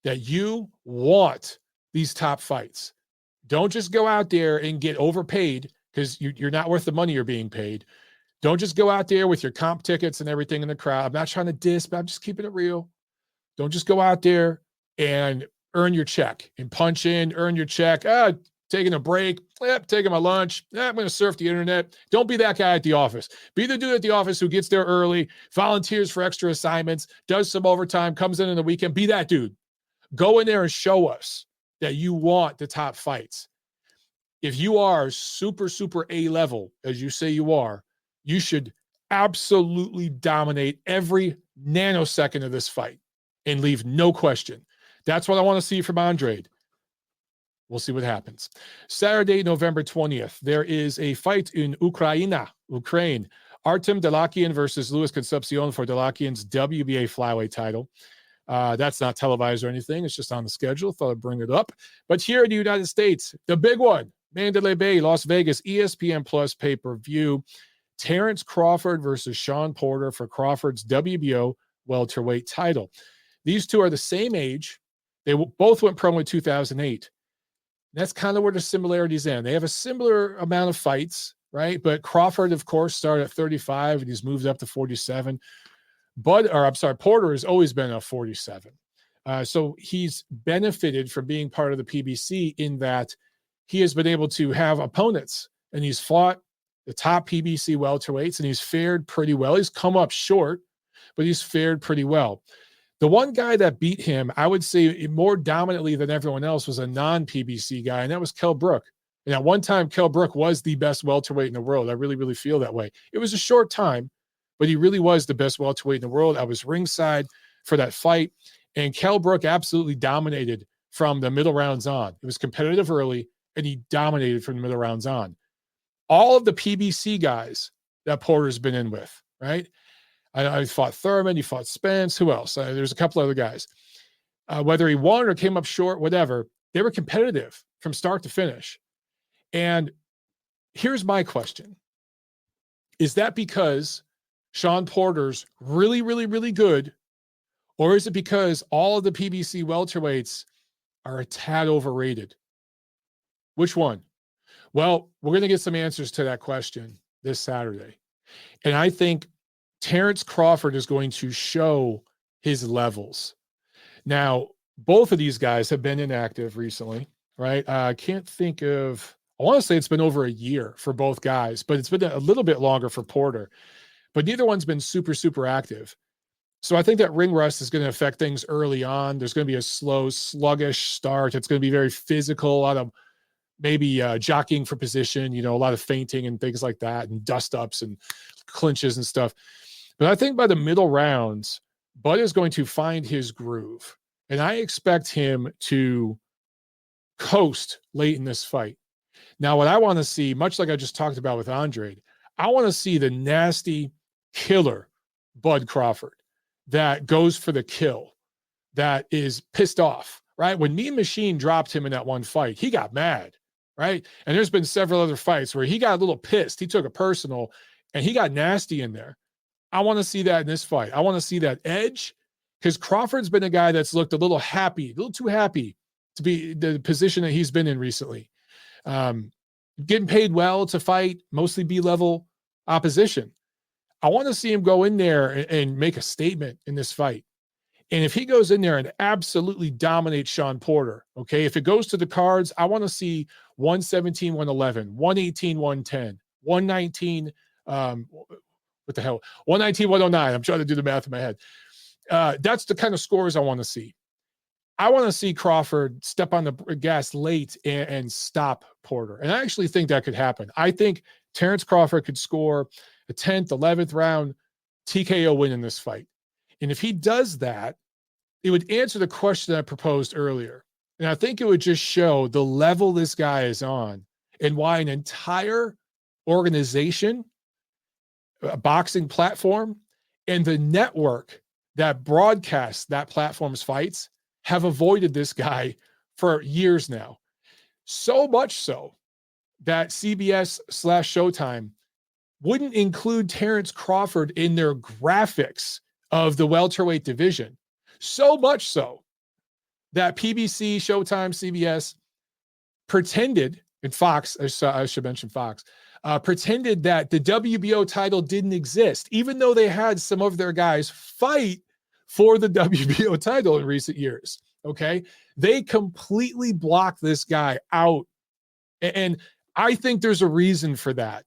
that you want these top fights. Don't just go out there and get overpaid because you're not worth the money you're being paid. Don't just go out there with your comp tickets and everything in the crowd. I'm not trying to diss, but I'm just keeping it real. Don't just go out there and earn your check and punch in, earn your check. Taking a break. Taking my lunch. I'm going to surf the internet. Don't be that guy at the office. Be the dude at the office who gets there early, volunteers for extra assignments, does some overtime, comes in the weekend. Be that dude. Go in there and show us that you want the top fights. If you are super, super A level, as you say you are, you should absolutely dominate every nanosecond of this fight and leave no question. That's what I want to see from Andrade. We'll see what happens. Saturday, November 20th, there is a fight in Ukraine. Artem Dalakian versus Luis Concepcion for Dalakian's WBA flyweight title. That's not televised or anything. It's just on the schedule. Thought I'd bring it up. But here in the United States, the big one, Mandalay Bay, Las Vegas, ESPN Plus pay-per-view. Terence Crawford versus Shawn Porter for Crawford's WBO welterweight title. These two are the same age. They both went pro in 2008. That's kind of where the similarities end. They have a similar amount of fights, right? But Crawford, of course, started at 35 and he's moved up to 47. Porter has always been a 47. So he's benefited from being part of the PBC in that he has been able to have opponents and he's fought the top PBC welterweights and he's fared pretty well. He's come up short, but he's fared pretty well. The one guy that beat him, I would say more dominantly than everyone else, was a non-PBC guy, and that was Kell Brook. And at one time, Kell Brook was the best welterweight in the world. I really, really feel that way. It was a short time, but he really was the best welterweight in the world. I was ringside for that fight, and Kell Brook absolutely dominated from the middle rounds on. It was competitive early, and he dominated from the middle rounds on. All of the PBC guys that Porter's been in with, right? I fought Thurman, he fought Spence, who else? There's a couple other guys. Whether he won or came up short, whatever, they were competitive from start to finish. And here's my question. Is that because Shawn Porter's really, really, really good, or is it because all of the PBC welterweights are a tad overrated? Which one? Well, we're going to get some answers to that question this Saturday. And I think Terence Crawford is going to show his levels. Now, both of these guys have been inactive recently, right? I can't think of, I want to say it's been over a year for both guys, but it's been a little bit longer for Porter. But neither one's been super, super active. So I think that ring rust is going to affect things early on. There's going to be a slow, sluggish start. It's going to be very physical, a lot of maybe jockeying for position, a lot of feinting and things like that, and dust ups and clinches and stuff. But I think by the middle rounds, Bud is going to find his groove. And I expect him to coast late in this fight. Now, what I want to see, much like I just talked about with Andrade, I want to see the nasty killer Bud Crawford that goes for the kill, that is pissed off, right? When Mean Machine dropped him in that one fight, he got mad, right? And there's been several other fights where he got a little pissed. He took it personal, and he got nasty in there. I want to see that in this fight. I want to see that edge, because Crawford's been a guy that's looked a little too happy to be the position that he's been in recently. Getting paid well to fight mostly B-level opposition. I want to see him go in there and make a statement in this fight. And if he goes in there and absolutely dominates Shawn Porter, okay, if it goes to the cards, I want to see 117, 111, 118, 110, 119, what the hell, 119, 109. I'm trying to do the math in my head. That's the kind of scores I want to see. I want to see Crawford step on the gas late and stop Porter. And I actually think that could happen. I think Terence Crawford could score a 10th, 11th round TKO win in this fight. And if he does that, it would answer the question I proposed earlier. And I think it would just show the level this guy is on and why an entire organization, a boxing platform, and the network that broadcasts that platform's fights have avoided this guy for years now. So much so that CBS/Showtime wouldn't include Terence Crawford in their graphics of the welterweight division. So much so that PBC, Showtime, CBS pretended, and Fox, I should mention Fox, pretended that the WBO title didn't exist, even though they had some of their guys fight for the WBO title in recent years. Okay. They completely blocked this guy out. And I think there's a reason for that.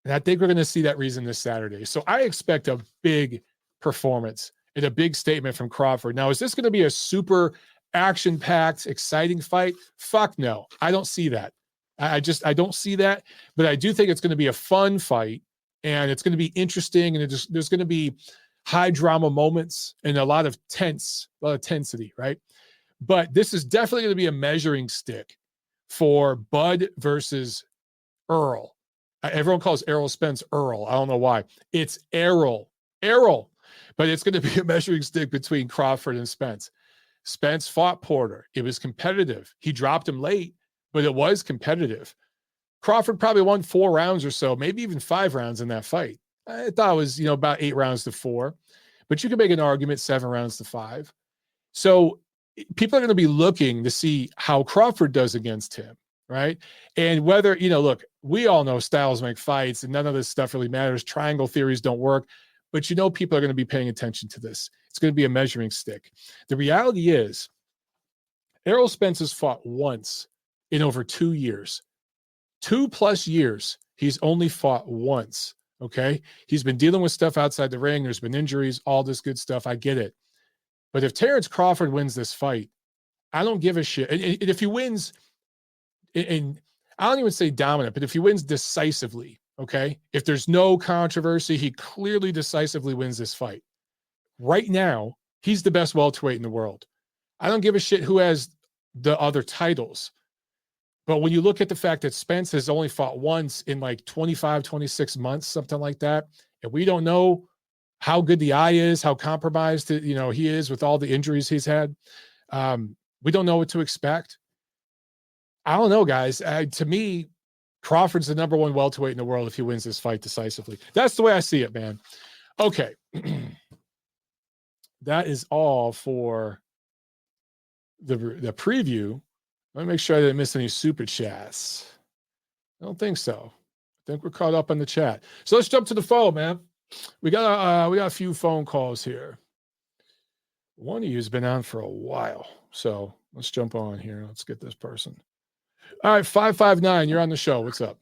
And I think we're going to see that reason this Saturday. So I expect a big performance and a big statement from Crawford. Now, is this going to be a super action-packed, exciting fight? Fuck no. I don't see that. I don't see that. But I do think it's going to be a fun fight, and it's going to be interesting, and there's going to be high drama moments and a lot of tensity, right? But this is definitely going to be a measuring stick for Bud versus Earl. Everyone calls Errol Spence Earl. I don't know why. It's Errol. But it's going to be a measuring stick between Crawford and Spence. Spence fought Porter. It was competitive. He dropped him late, but it was competitive. Crawford probably won 4 rounds or so, maybe even 5 rounds in that fight. I thought it was, about 8 rounds to 4, but you can make an argument 7 rounds to 5. So people are going to be looking to see how Crawford does against him, right? And whether, look, we all know styles make fights and none of this stuff really matters. Triangle theories don't work, but people are going to be paying attention to this. It's going to be a measuring stick. The reality is Errol Spence has fought once in over 2 years. 2+ years, he's only fought once. Okay. He's been dealing with stuff outside the ring. There's been injuries, all this good stuff. I get it. But if Terence Crawford wins this fight, I don't give a shit. And if he wins, and I don't even say dominant, but if he wins decisively, okay, if there's no controversy, he clearly decisively wins this fight. Right now, he's the best welterweight in the world. I don't give a shit who has the other titles. But when you look at the fact that Spence has only fought once in like 25, 26 months, something like that, and we don't know how good the eye is, how compromised he is with all the injuries he's had. We don't know what to expect. I don't know, guys. To me, Crawford's the number 1 welterweight in the world if he wins this fight decisively. That's the way I see it, man. Okay. That is all for the preview. Let me make sure I didn't miss any super chats. I don't think so. I think we're caught up on the chat. So let's jump to the phone, man. We got a few phone calls here. One of you has been on for a while. So let's jump on here. Let's get this person. All right, 559, you're on the show. What's up?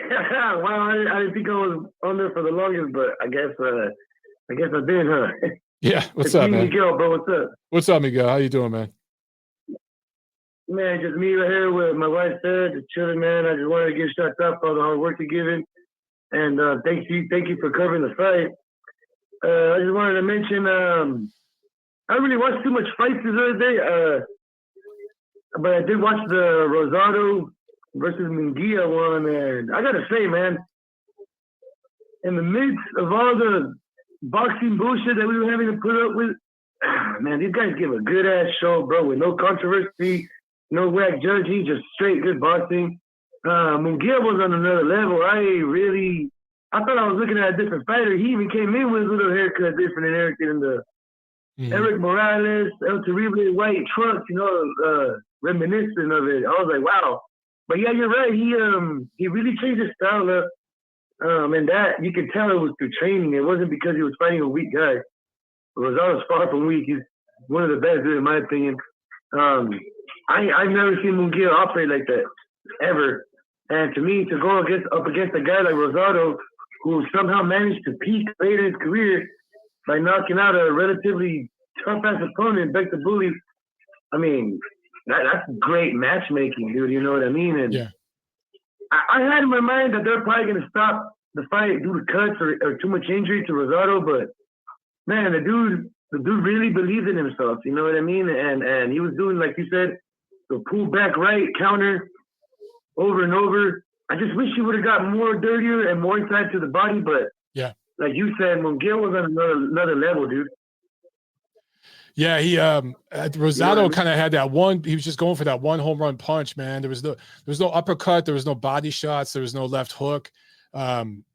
Well, I didn't think I was on there for the longest, but I guess I did, huh? Yeah, what's up, man? Miguel, bro, what's up? What's up, Miguel? How you doing, man? Man, just me right here with my wife said, just chilling, man. I just wanted to give shots out for all the hard work you're giving. And thank you for covering the fight. I just wanted to mention, I don't really watch too much fights this other day, but I did watch the Rosado versus Munguia one, and I gotta say, man, in the midst of all the boxing bullshit that we were having to put up with, man, these guys give a good ass show, bro, with no controversy, no whack judging, just straight good boxing. Munguia was on another level. I thought I was looking at a different fighter. He even came in with a little haircut different and everything. And the Eric Morales, El Terrible white trunks, reminiscent of it. I was like, wow. But yeah, you're right. He really changed his style up. And that, you could tell it was through training. It wasn't because he was fighting a weak guy. Rosado's far from weak. He's one of the best, in my opinion. I've never seen Munguia operate like that, ever. And to me, to go up against a guy like Rosado, who somehow managed to peak later in his career by knocking out a relatively tough-ass opponent, Beck the Bully, I mean, that's great matchmaking, dude. You know what I mean? And yeah. I had in my mind that they're probably going to stop the fight due to cuts or too much injury to Rosado, but man, the dude really believed in himself. You know what I mean? And he was doing, like you said, the pull back right counter over and over. I just wish he would have got more dirtier and more inside to the body, but yeah, like you said, Munguia was on another level, dude. Yeah, Rosado kind of had that one. He was just going for that one home run punch, man. There was no uppercut, there was no body shots, there was no left hook.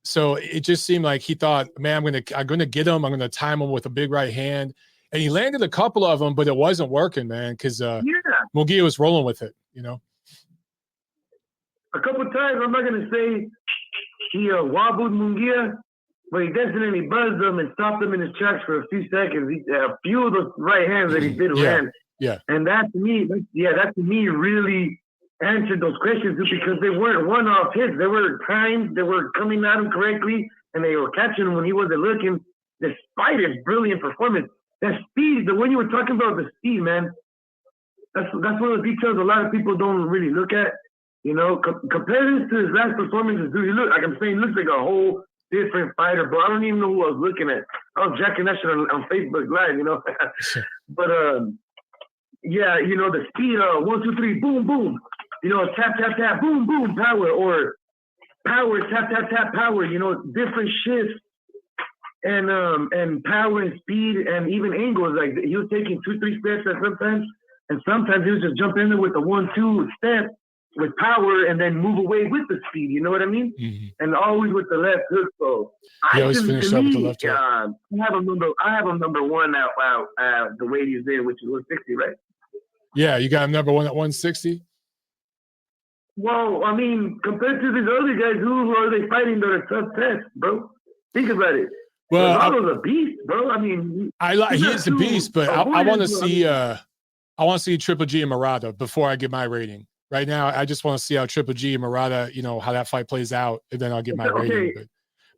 So it just seemed like he thought, man, I'm gonna get him. I'm gonna time him with a big right hand, and he landed a couple of them, but it wasn't working, man, because Munguia was rolling with it, A couple of times, I'm not gonna say he wobbled Munguia, but he definitely buzzed him and stopped him in his tracks for a few seconds. A few of the right hands that he did land. Yeah. And that to me really answered those questions because they weren't one-off hits. They were timed, they were coming at him correctly, and they were catching him when he wasn't looking, despite his brilliant performance. That speed, the one you were talking about, the speed, man, that's one of the details a lot of people don't really look at. Compared to his last performances, dude, he looks like a whole different fighter, bro. I don't even know who I was looking at. I was jacking that shit on Facebook Live, But, the speed, 1, 2, 3, boom, boom. Tap, tap, tap, boom, boom, power. Or power, tap, tap, tap, power. Different shifts and power and speed and even angles. Like, he was taking 2, 3 steps at sometimes. And sometimes he was just jumping in there with a 1, 2 step with power and then move away with the speed, you know what I mean? Mm-hmm. And always with the left hook. So he always finished up with the left hook. I have him number one out the way he's in, which is 160, right? Yeah, you got him number one at 160? Well, I mean, compared to these other guys, who are they fighting that are tough tests, bro? Think about it. Well, Ronaldo's a beast, bro. I mean, he is a beast, but I want to see Triple G and Murata before I give my rating. Right now, I just want to see how Triple G and Murata, how that fight plays out, and then I'll give my rating.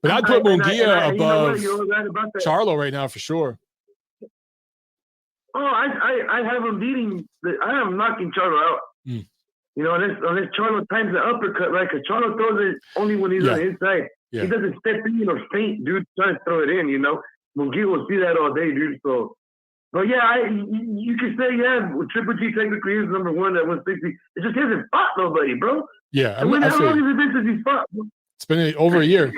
But I'd put Munguia above Charlo right now for sure. Oh, I have him beating. I have him knocking Charlo out. Unless Charlo times the uppercut, right? Because Charlo throws it only when he's on the inside. Yeah. He doesn't step in or feint, dude, trying to throw it in. Munguia will see that all day, dude. So. But yeah, you could say, Triple G technically is number one at 160. It just hasn't fought nobody, bro. Yeah. How long has it been since he's fought? Bro? It's been over a year.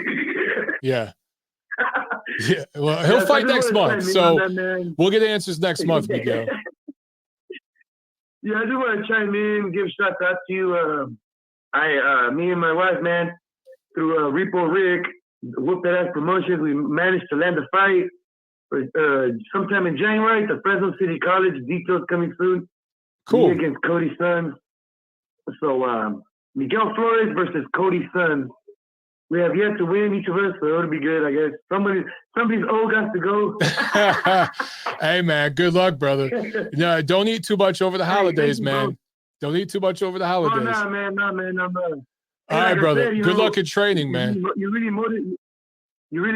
Yeah. Yeah. Well, he'll fight next month. So we'll get answers next month, Miguel. Yeah, I just want to chime in, give shout out to you. Me and my wife, man, through Repo Rick, Whoop That Ass Promotions, we managed to land a fight. Sometime in January, the Fresno City College. Details coming soon. Cool. Me against Cody's son. So Miguel Flores versus Cody's son. We have yet to win each of us, so it'll be good, I guess. Somebody's old got to go. Hey man, good luck, brother. No, don't eat too much over the holidays, man. Don't eat too much over the holidays. Oh, no, man. All right, brother. Good luck in training, man. You really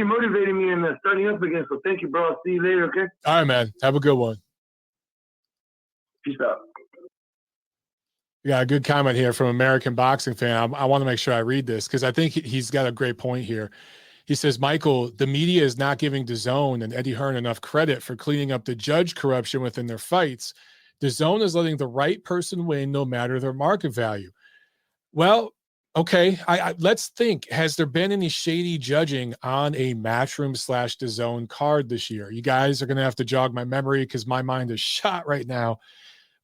motivated me in starting up again, so thank you, bro. I'll see you later, okay? All right, man. Have a good one. Peace out. Yeah, a good comment here from American Boxing Fan. I want to make sure I read this because I think he's got a great point here. He says, Michael, the media is not giving DAZN and Eddie Hearn enough credit for cleaning up the judge corruption within their fights. DAZN is letting the right person win no matter their market value. Well, okay, let's think. Has there been any shady judging on a Matchroom / DAZN card this year? You guys are going to have to jog my memory because my mind is shot right now.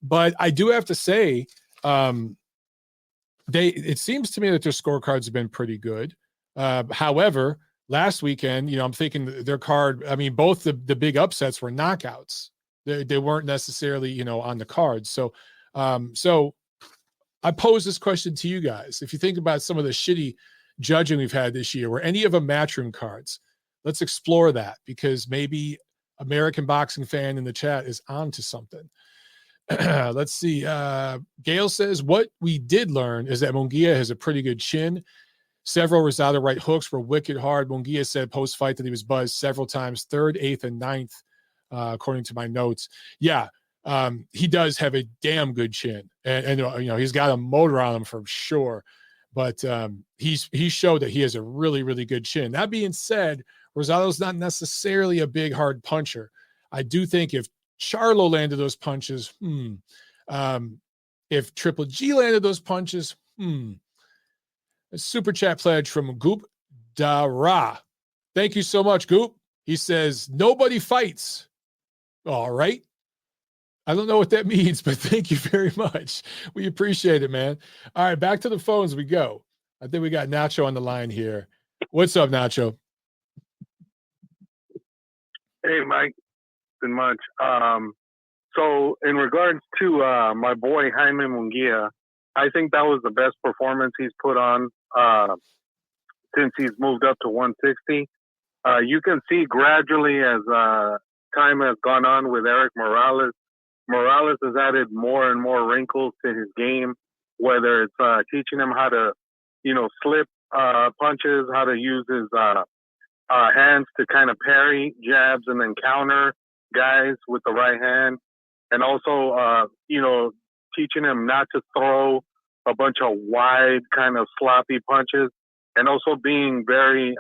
But I do have to say, it seems to me that their scorecards have been pretty good. However, last weekend, I'm thinking their card, I mean, both the big upsets were knockouts. They weren't necessarily, on the cards. So I pose this question to you guys. If you think about some of the shitty judging we've had this year, were any of them Matchroom cards? Let's explore that because maybe American Boxing Fan in the chat is onto something. Let's see. Gail says, what we did learn is that Munguia has a pretty good chin. Several Rosado right hooks were wicked hard. Munguia said post-fight that he was buzzed several times, 3rd, 8th, and 9th, according to my notes. Yeah, he does have a damn good chin. And he's got a motor on him for sure. But he showed that he has a really, really good chin. That being said, Rosado's not necessarily a big, hard puncher. I do think if Charlo landed those punches, if Triple G landed those punches, A super chat pledge from Goop Dara. Thank you so much, Goop. He says, nobody fights. All right. I don't know what that means, but thank you very much. We appreciate it, man. All right, back to the phones we go. I think we got Nacho on the line here. What's up, Nacho? Hey, Mike. Been much. So in regards to my boy Jaime Munguia, I think that was the best performance he's put on since he's moved up to 160. You can see gradually as time has gone on with Eric Morales. Morales has added more and more wrinkles to his game, whether it's teaching him how to, slip punches, how to use his hands to kind of parry jabs and then counter guys with the right hand. And also, teaching him not to throw a bunch of wide kind of sloppy punches, and also being very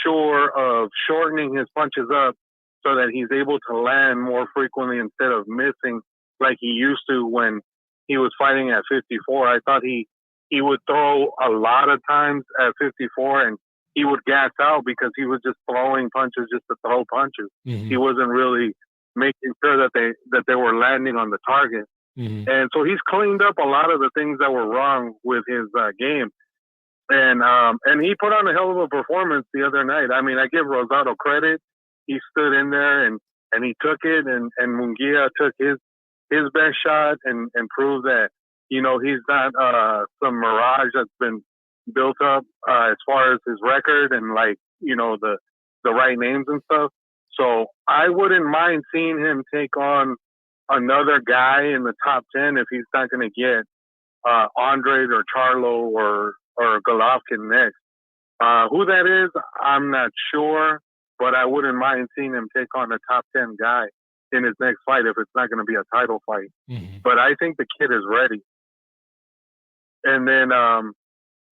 sure of shortening his punches up so that he's able to land more frequently instead of missing like he used to when he was fighting at 54. I thought he would throw a lot of times at 54 and he would gas out because he was just throwing punches just to throw punches. Mm-hmm. He wasn't really making sure that they were landing on the target. Mm-hmm. And so he's cleaned up a lot of the things that were wrong with his game. And he put on a hell of a performance the other night. I mean, I give Rosado credit. He stood in there and he took it, and Munguia took his best shot and proved that, he's not some mirage that's been built up as far as his record and the right names and stuff. So I wouldn't mind seeing him take on another guy in the top 10 if he's not going to get Andrade or Charlo or Golovkin next. Who that is, I'm not sure, but I wouldn't mind seeing him take on a top 10 guy in his next fight if it's not going to be a title fight. Mm-hmm. But I think the kid is ready. And then the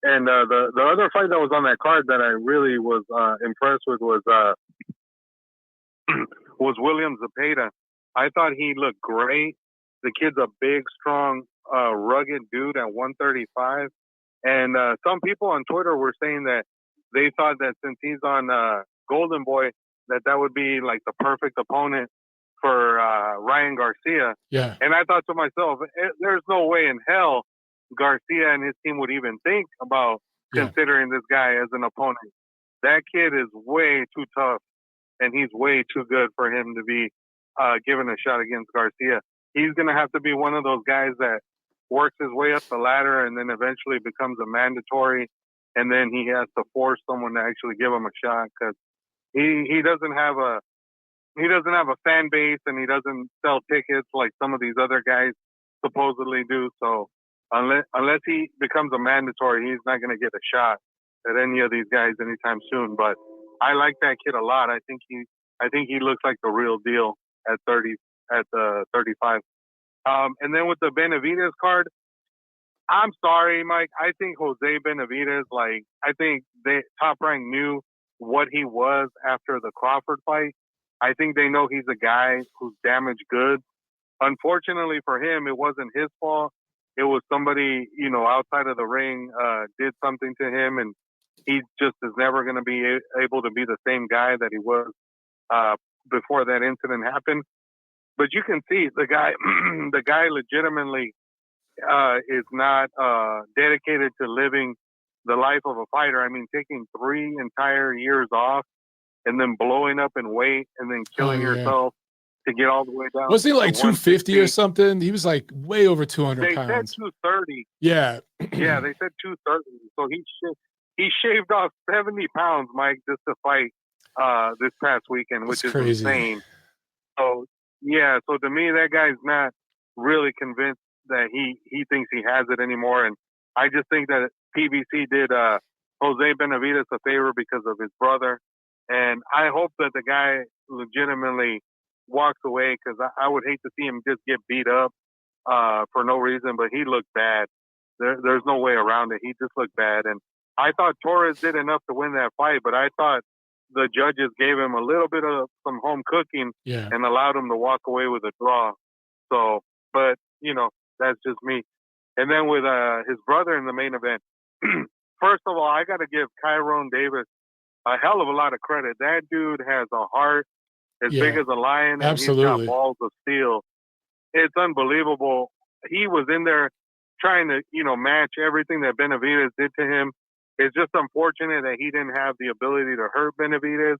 other fight that was on that card that I really was impressed with was William Zepeda. I thought he looked great. The kid's a big, strong, rugged dude at 135. And some people on Twitter were saying that they thought that since he's on Golden Boy, that would be like the perfect opponent for Ryan Garcia. Yeah. And I thought to myself, there's no way in hell Garcia and his team would even think about considering this guy as an opponent. That kid is way too tough, and he's way too good for him to be given a shot against Garcia. He's going to have to be one of those guys that works his way up the ladder and then eventually becomes a mandatory, and then he has to force someone to actually give him a shot because he doesn't have a fan base, and he doesn't sell tickets like some of these other guys supposedly do. So unless he becomes a mandatory, he's not going to get a shot at any of these guys anytime soon. But I like that kid a lot. I think he looks like the real deal at 35. And then with the Benavidez card, I'm sorry, Mike. I think Jose Benavidez, like, I think Top Rank knew what he was after the Crawford fight. I think they know he's a guy who's damaged goods. Unfortunately for him, it wasn't his fault. It was somebody, outside of the ring did something to him, and he just is never going to be able to be the same guy that he was before that incident happened. But you can see the guy legitimately is not dedicated to living the life of a fighter. I mean, taking 3 entire years off and then blowing up in weight and then killing yourself to get all the way down. Wasn't he like 250 or something? He was like way over 200 they pounds. They said 230. Yeah. Yeah, they said 230. So he shaved off 70 pounds, Mike, just to fight this past weekend, which is crazy. Insane. So, yeah, so to me, that guy's not really convinced that he thinks he has it anymore. And I just think that PBC did Jose Benavidez a favor because of his brother. And I hope that the guy legitimately walks away, because I would hate to see him just get beat up for no reason. But he looked bad. There's no way around it. He just looked bad. And I thought Torres did enough to win that fight, but I thought the judges gave him a little bit of some home cooking and allowed him to walk away with a draw. So, but, that's just me. And then with his brother in the main event, first of all, I got to give Tyrone Davis a hell of a lot of credit. That dude has a heart as big as a lion, and he's got balls of steel. It's unbelievable. He was in there trying to, match everything that Benavidez did to him. It's just unfortunate that he didn't have the ability to hurt Benavidez,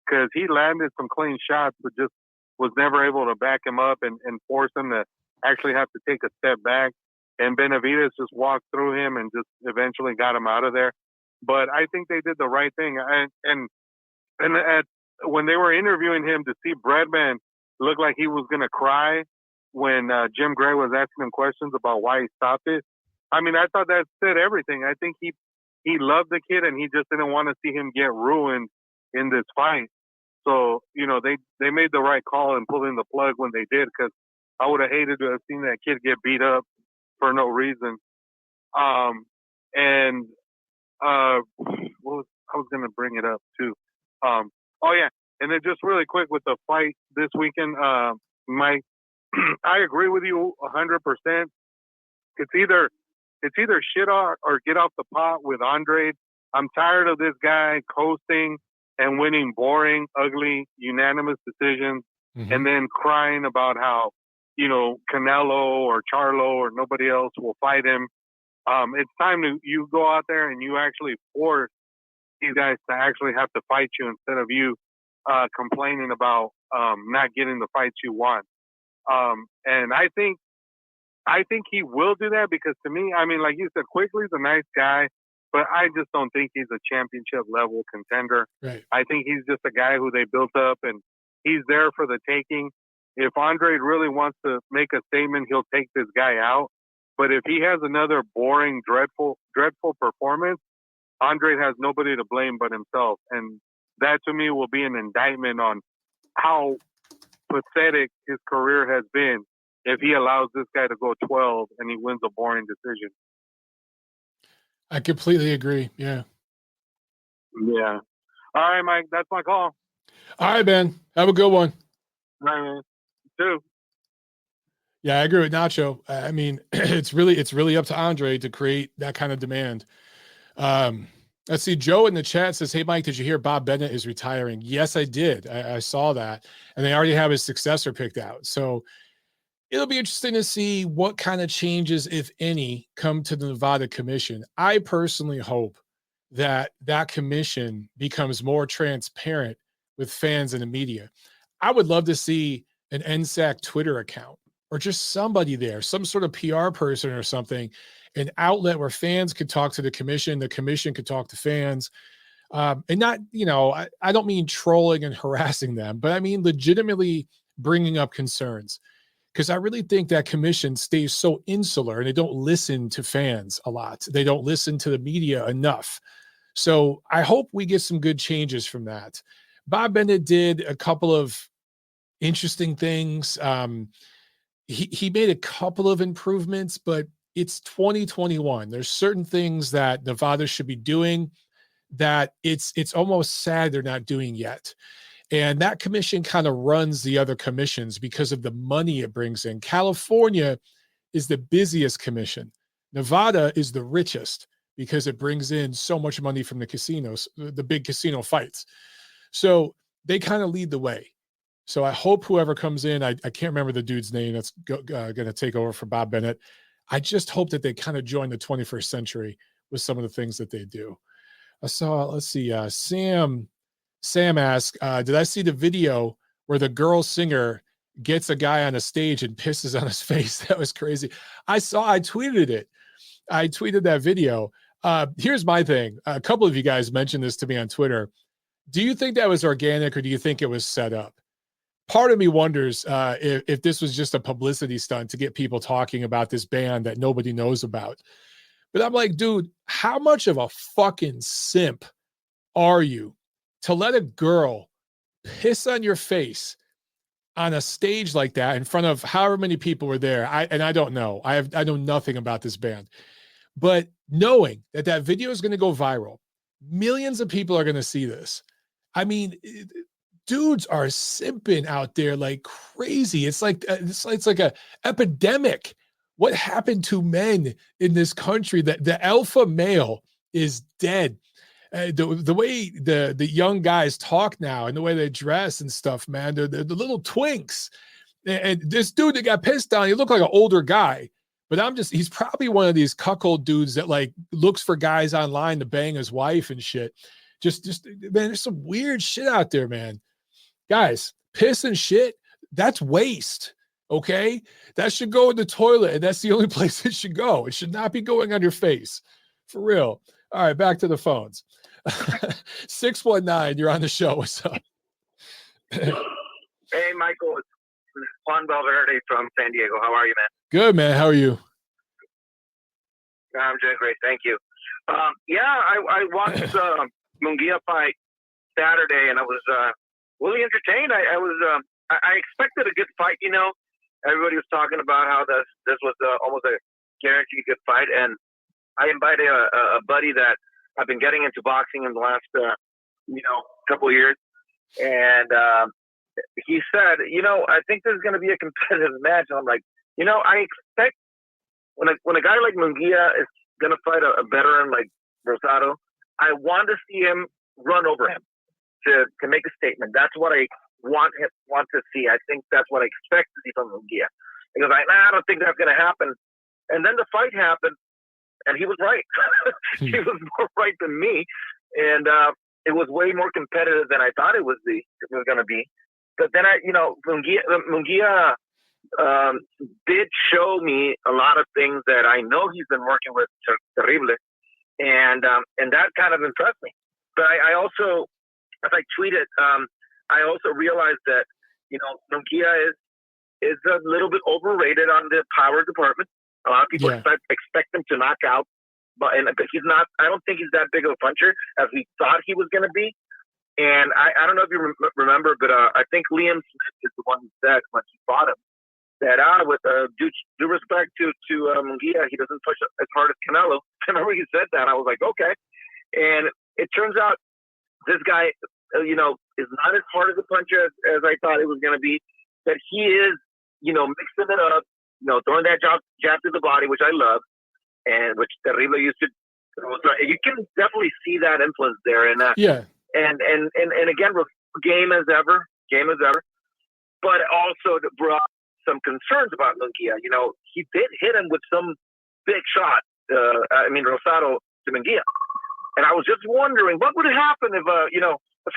because he landed some clean shots, but just was never able to back him up and force him to actually have to take a step back. And Benavidez just walked through him and just eventually got him out of there. But I think they did the right thing. And when they were interviewing him, to see Breadman look like he was going to cry when Jim Gray was asking him questions about why he stopped it. I mean, I thought that said everything. I think he loved the kid, and he just didn't want to see him get ruined in this fight. So, they made the right call in pulling the plug when they did, because I would have hated to have seen that kid get beat up for no reason. I was going to bring it up too. And then just really quick with the fight this weekend, Mike, I agree with you 100%. It's either shit off or get off the pot with Andrade. I'm tired of this guy coasting and winning boring, ugly, unanimous decisions, and then crying about how, Canelo or Charlo or nobody else will fight him. It's time you go out there and you actually force these guys to actually have to fight you, instead of you complaining about not getting the fights you want. And I think he will do that, because to me, I mean, like you said, Quigley's a nice guy, but I just don't think he's a championship level contender. Right. I think he's just a guy who they built up, and he's there for the taking. If Andrade really wants to make a statement, he'll take this guy out. But if he has another boring, dreadful performance, Andrade has nobody to blame but himself. And that, to me, will be an indictment on how pathetic his career has been if he allows this guy to go 12 and he wins a boring decision. I completely agree. Yeah. Yeah. All right, Mike, that's my call. All right, man. Have a good one. All right, man. You too. Yeah, I agree with Nacho. I mean, it's really up to Andre to create that kind of demand. Let's see. Joe in the chat says, "Hey, Mike, did you hear Bob Bennett is retiring?" Yes, I did. I saw that, and they already have his successor picked out. So it'll be interesting to see what kind of changes, if any, come to the Nevada Commission. I personally hope that commission becomes more transparent with fans and the media. I would love to see an NSAC Twitter account, or just somebody there, some sort of PR person or something, an outlet where fans could talk to the commission could talk to fans. And not, I don't mean trolling and harassing them, but I mean legitimately bringing up concerns. Because I really think that commission stays so insular, and they don't listen to fans a lot. They don't listen to the media enough. So I hope we get some good changes from that. Bob Bennett did a couple of interesting things. he made a couple of improvements, but it's 2021. There's certain things that Nevada should be doing that it's almost sad they're not doing yet. And that commission kind of runs the other commissions because of the money it brings in. California is the busiest commission. Nevada is the richest because it brings in so much money from the casinos, the big casino fights. So they kind of lead the way. So I hope whoever comes in, I can't remember the dude's name that's going to take over for Bob Bennett. I just hope that they kind of join the 21st century with some of the things that they do. I saw, let's see, Sam asked, did I see the video where the girl singer gets a guy on a stage and pisses on his face? That was crazy. I tweeted it. I tweeted that video. Here's my thing. A couple of you guys mentioned this to me on Twitter. Do you think that was organic or do you think it was set up? Part of me wonders if this was just a publicity stunt to get people talking about this band that nobody knows about. But I'm like, dude, how much of a fucking simp are you to let a girl piss on your face on a stage like that in front of however many people were there? I don't know. I know nothing about this band. But knowing that video is going to go viral, millions of people are going to see this. I mean, dudes are simping out there like crazy. It's like a epidemic. What happened to men in this country? That the alpha male is dead. The way the young guys talk now and the way they dress and stuff, man, they're the little twinks. And this dude that got pissed on, he looked like an older guy, but he's probably one of these cuckold dudes that like looks for guys online to bang his wife and shit. Just man, there's some weird shit out there, man. Guys, piss and shit, that's waste. Okay, that should go in the toilet, and that's the only place it should go. It should not be going on your face, for real. All right, back to the phones. 619, you're on the show. What's up? Hey, Michael, it's Juan Valverde from San Diego. How are you, man? Good, man. How are you? I'm doing great, thank you. I watched Munguia fight Saturday, and I was really entertained. I expected a good fight, you know. Everybody was talking about how this was almost a guaranteed good fight, and I invited a buddy that I've been getting into boxing in the last couple of years, and he said, I think there's going to be a competitive match. And I'm like, I expect when a guy like Munguia is going to fight a veteran like Rosado, I want to see him run over him to make a statement. That's what I want to see. I think that's what I expect to see from Munguia. Because I don't think that's going to happen. And then the fight happened, and he was right. He was more right than me, and it was way more competitive than I thought it was going to be. But then Munguia did show me a lot of things that I know he's been working with Terrible, and that kind of impressed me. But I also, as I tweeted, I also realized that Munguia is a little bit overrated on the power department. A lot of people expect him to knock out, but he's not. I don't think he's that big of a puncher as we thought he was going to be. And I don't know if you remember, but I think Liam Smith is the one who said when he fought him that with due respect to Munguia, he doesn't push as hard as Canelo. I remember he said that. I was like, okay. And it turns out this guy, is not as hard as a puncher as I thought it was going to be. But he is, mixing it up, throwing that jab to the body, which I love, and which Terrible used to. You can definitely see that influence there. And and again, game as ever. But also brought some concerns about Munguia. He did hit him with some big shot. Rosado to Munguia. And I was just wondering what would happen if a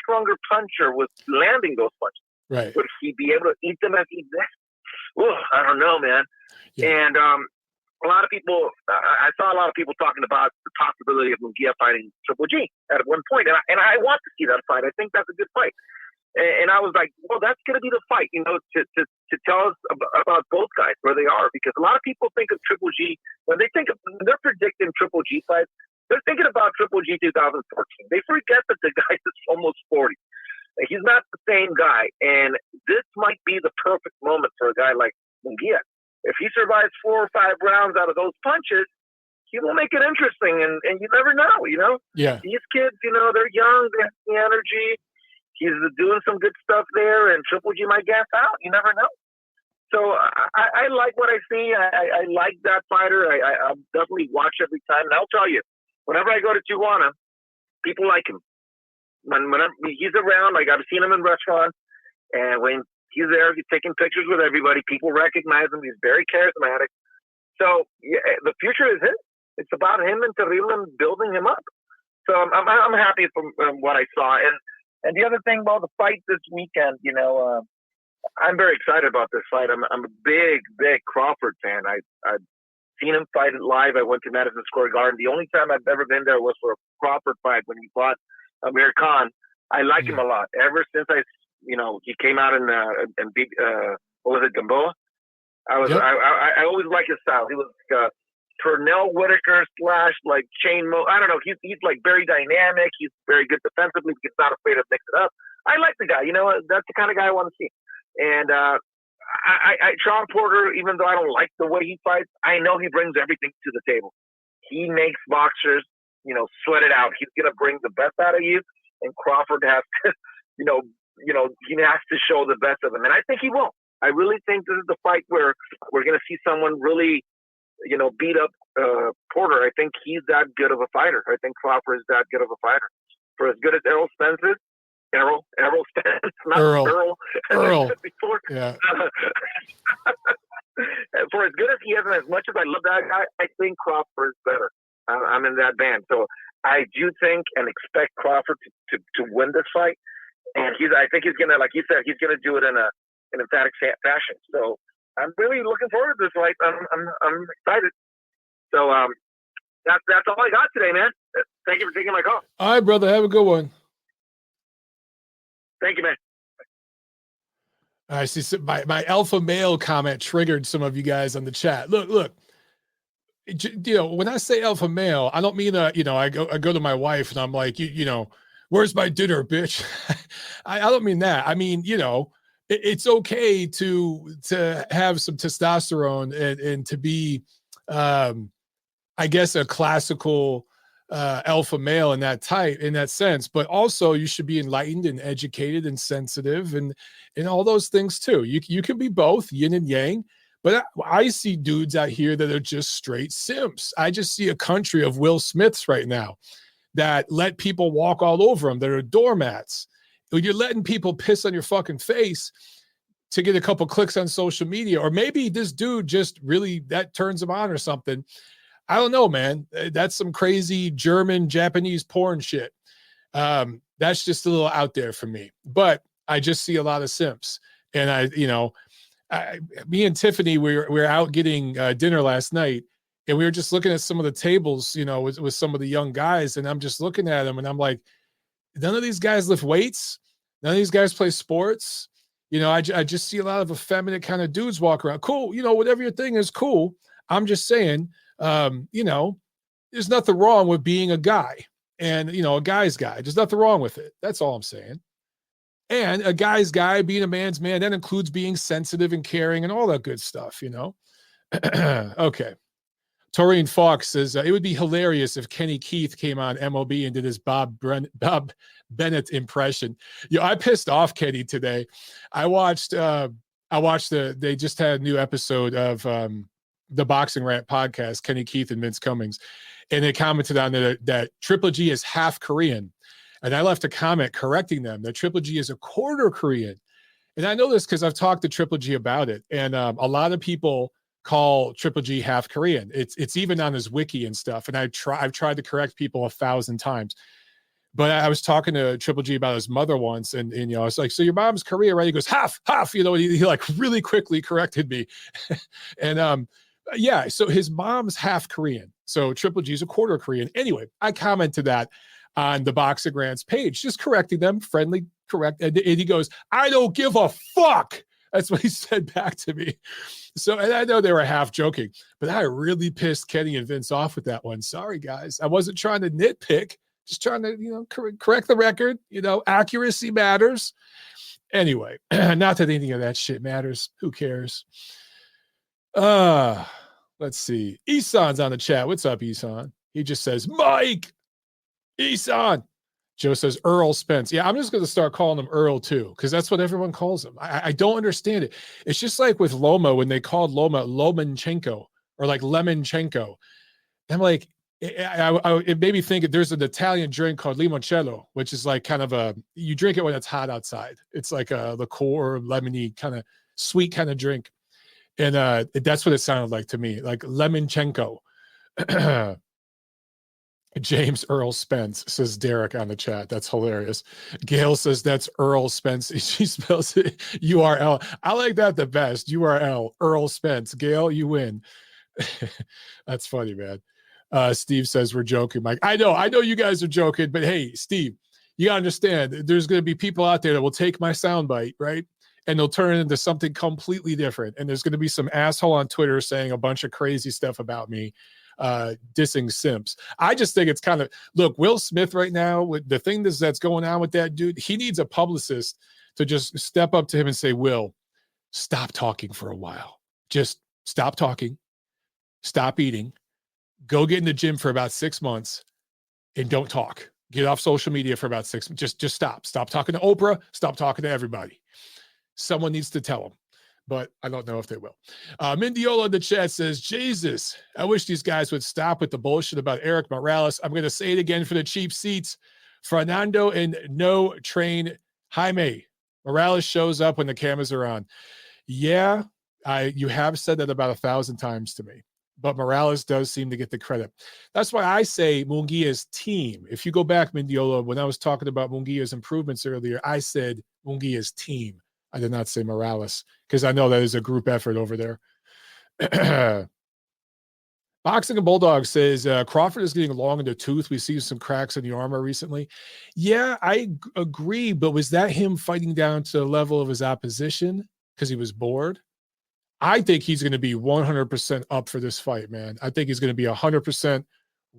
stronger puncher was landing those punches. Right. Would he be able to eat them as he did? Well, I don't know, man. Yeah. And a lot of people, I saw a lot of people talking about the possibility of Munguia fighting Triple G at one point. And I want to see that fight. I think that's a good fight. And I was like, well, that's going to be the fight, to tell us about both guys, where they are. Because a lot of people think of Triple G, when they're predicting Triple G fights, they're thinking about Triple G 2014. They forget that the guy is almost 40. He's not the same guy. And this might be the perfect moment for a guy like Munguia if he survives 4 or 5 rounds out of those punches, he will make it interesting. And you never know, you know? Yeah. These kids, you know, they're young, they have the energy. He's doing some good stuff there, and Triple G might gas out. You never know. So I like what I see. I like that fighter. I'll definitely watch every time. And I'll tell you, whenever I go to Tijuana, people like him. Whenever he's around, like I've seen him in restaurants, and when he's there, he's taking pictures with everybody. People recognize him. He's very charismatic. So yeah, the future is his. It's about him and Terrell and building him up. So I'm happy from what I saw. And the other thing about the fight this weekend, you know, I'm very excited about this fight. I'm a big Crawford fan. I've seen him fight live. I went to Madison Square Garden. The only time I've ever been there was for a Crawford fight when he fought Amir Khan. I like him a lot. Ever since he came out and beat what was it, Gamboa? I always liked his style. He was Pernell Whitaker / like Chain Mo. I don't know. He's like very dynamic. He's very good defensively. He's not afraid to mix it up. I like the guy. You know, that's the kind of guy I want to see. And Sean Porter, even though I don't like the way he fights, I know he brings everything to the table. He makes boxers, you know, sweat it out. He's gonna bring the best out of you, and Crawford has to, he has to show the best of him, and I think he will. I really think this is the fight where we're gonna see someone really, you know, beat up Porter. I think he's that good of a fighter. I think Crawford is that good of a fighter. For as good as Errol Spence is, Errol Spence, not Earl. Before. Yeah. For as good as he is, and as much as I love that guy, I think Crawford is better. I'm in that band, so I do think and expect Crawford to win this fight. And I think he's gonna, like you said, he's gonna do it in an emphatic fashion. So I'm really looking forward to this fight. I'm excited. So that's all I got today, man. Thank you for taking my call. All right, brother. Have a good one. Thank you, man. I see my alpha male comment triggered some of you guys on the chat. Look. You know, when I say alpha male, I don't mean I go to my wife and I'm like, you know, where's my dinner, bitch? I don't mean that. I mean, you know, it's okay to have some testosterone and to be, I guess, a classical alpha male in that sense, but also you should be enlightened and educated and sensitive and all those things too. You can be both, yin and yang. But I see dudes out here that are just straight simps. I just see a country of Will Smiths right now that let people walk all over them. That are doormats. You're letting people piss on your fucking face to get a couple clicks on social media. Or maybe this dude just really, that turns him on or something. I don't know, man. That's some crazy German, Japanese porn shit. That's just a little out there for me. But I just see a lot of simps. And me and Tiffany, we were out getting dinner last night, and we were just looking at some of the tables, you know, with some of the young guys, and I'm just looking at them, and I'm like, none of these guys lift weights, none of these guys play sports, you know. I just see a lot of effeminate kind of dudes walk around. Cool, you know, whatever your thing is, cool. I'm just saying, you know, there's nothing wrong with being a guy, and you know, a guy's guy. There's nothing wrong with it. That's all I'm saying. And a guy's guy, being a man's man, that includes being sensitive and caring and all that good stuff, you know? Okay. Taurine Fox says, it would be hilarious if Kenny Keith came on MOB and did his Bob Bennett impression. Yeah, I pissed off Kenny today. I watched they just had a new episode of the Boxing Rant podcast, Kenny Keith and Vince Cummings, and they commented on that Triple G is half Korean. And I left a comment correcting them that Triple G is a quarter Korean. And I know this because I've talked to Triple G about it. And a lot of people call Triple G half Korean. It's even on his wiki and stuff. And I've tried to correct people 1,000 times. But I was talking to Triple G about his mother once. And you know, I was like, so your mom's Korean, right? He goes, half, you know, he like really quickly corrected me. And yeah, so his mom's half Korean. So Triple G is a quarter Korean. Anyway, I commented that on the Boxing Rants page, just correcting them, friendly, correct. And he goes, I don't give a fuck. That's what he said back to me. So, and I know they were half joking, but I really pissed Kenny and Vince off with that one. Sorry, guys. I wasn't trying to nitpick, just trying to, you know, correct the record. You know, accuracy matters. Anyway, not that any of that shit matters. Who cares? Let's see. Isan's on the chat. What's up, Isan? He just says, Mike, Isan. Joe says, Earl Spence. Yeah, I'm just going to start calling him Earl too, because that's what everyone calls him. I don't understand it. It's just like with Loma, when they called Loma Lomanchenko or like Lemonchenko. I'm like, it made me think there's an Italian drink called limoncello, which is like kind of you drink it when it's hot outside. It's like a liqueur, lemony kind of sweet kind of drink. And that's what it sounded like to me, like Lemonchenko. James Earl Spence, says Derek on the chat. That's hilarious. Gail says that's Earl Spence. She spells it URL. I like that the best. URL, Earl Spence. Gail, you win. That's funny, man. Steve says we're joking, Mike. I know you guys are joking, but hey, Steve, you gotta understand there's going to be people out there that will take my soundbite, right? And they'll turn it into something completely different. And there's going to be some asshole on Twitter saying a bunch of crazy stuff about me, dissing simps. I just think it's kind of, look, Will Smith right now, with the thing that's going on with that dude, he needs a publicist to just step up to him and say, Will, stop talking for a while. Just stop talking, stop eating, go get in the gym for about 6 months and don't talk. Get off social media for about 6 months. Just stop. Stop talking to Oprah. Stop talking to everybody. Someone needs to tell them, but I don't know if they will. Mindiola in the chat says, Jesus, I wish these guys would stop with the bullshit about Eric Morales. I'm going to say it again for the cheap seats. Fernando and no train Jaime. Morales shows up when the cameras are on. Yeah, you have said that about 1,000 times to me, but Morales does seem to get the credit. That's why I say Munguia's team. If you go back, Mindiola, when I was talking about Munguia's improvements earlier, I said Munguia's team. I did not say Morales, because I know that is a group effort over there. Boxing and Bulldog says Crawford is getting long in the tooth. We see some cracks in the armor recently. Yeah, I agree, but was that him fighting down to the level of his opposition because he was bored? I think he's going to be 100% up for this fight, man. I think he's going to be 100%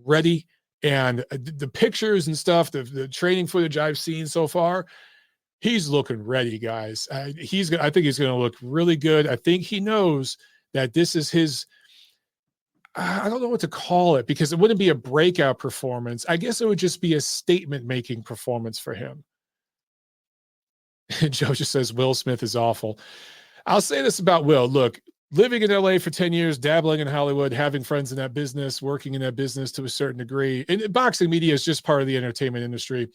ready. And the pictures and stuff, the training footage I've seen so far, he's looking ready, guys. I think he's going to look really good. I think he knows that this is his, I don't know what to call it, because it wouldn't be a breakout performance. I guess it would just be a statement-making performance for him. Joe just says Will Smith is awful. I'll say this about Will. Look, living in LA for 10 years, dabbling in Hollywood, having friends in that business, working in that business to a certain degree, and boxing media is just part of the entertainment industry.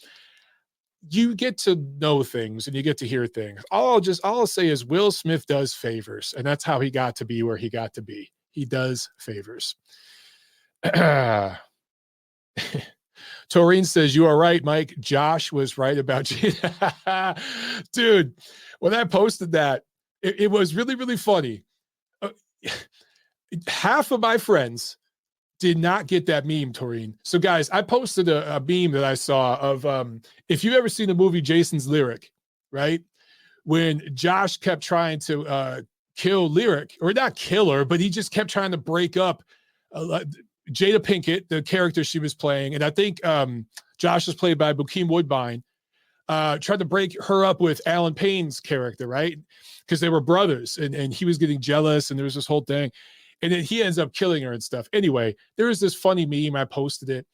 You get to know things and you get to hear things. All I'll say is Will Smith does favors, and that's how he got to be where he got to be. He does favors. Taurine says, you are right, Mike. Josh was right about you. Dude, when I posted that, it was really, really funny. Half of my friends did not get that meme, Taurine. So, guys, I posted a meme that I saw of, if you've ever seen the movie Jason's Lyric, right? When Josh kept trying to kill Lyric, or not kill her, but he just kept trying to break up Jada Pinkett, the character she was playing. And I think Josh was played by Bokeem Woodbine, tried to break her up with Alan Payne's character, right? Because they were brothers, and he was getting jealous, and there was this whole thing. And then he ends up killing her and stuff. Anyway, there was this funny meme. I posted it.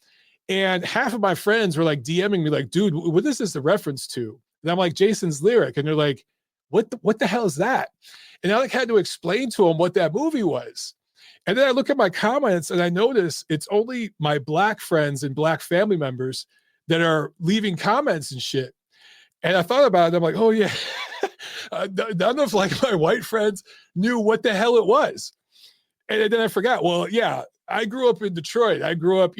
And half of my friends were like DMing me like, dude, what is this a reference to? And I'm like, Jason's Lyric. And they're like, what the hell is that? And I like had to explain to them what that movie was. And then I look at my comments and I notice it's only my Black friends and Black family members that are leaving comments and shit. And I thought about it. I'm like, oh yeah. None of like my white friends knew what the hell it was. And then I forgot, well, yeah, I grew up in Detroit. I grew up,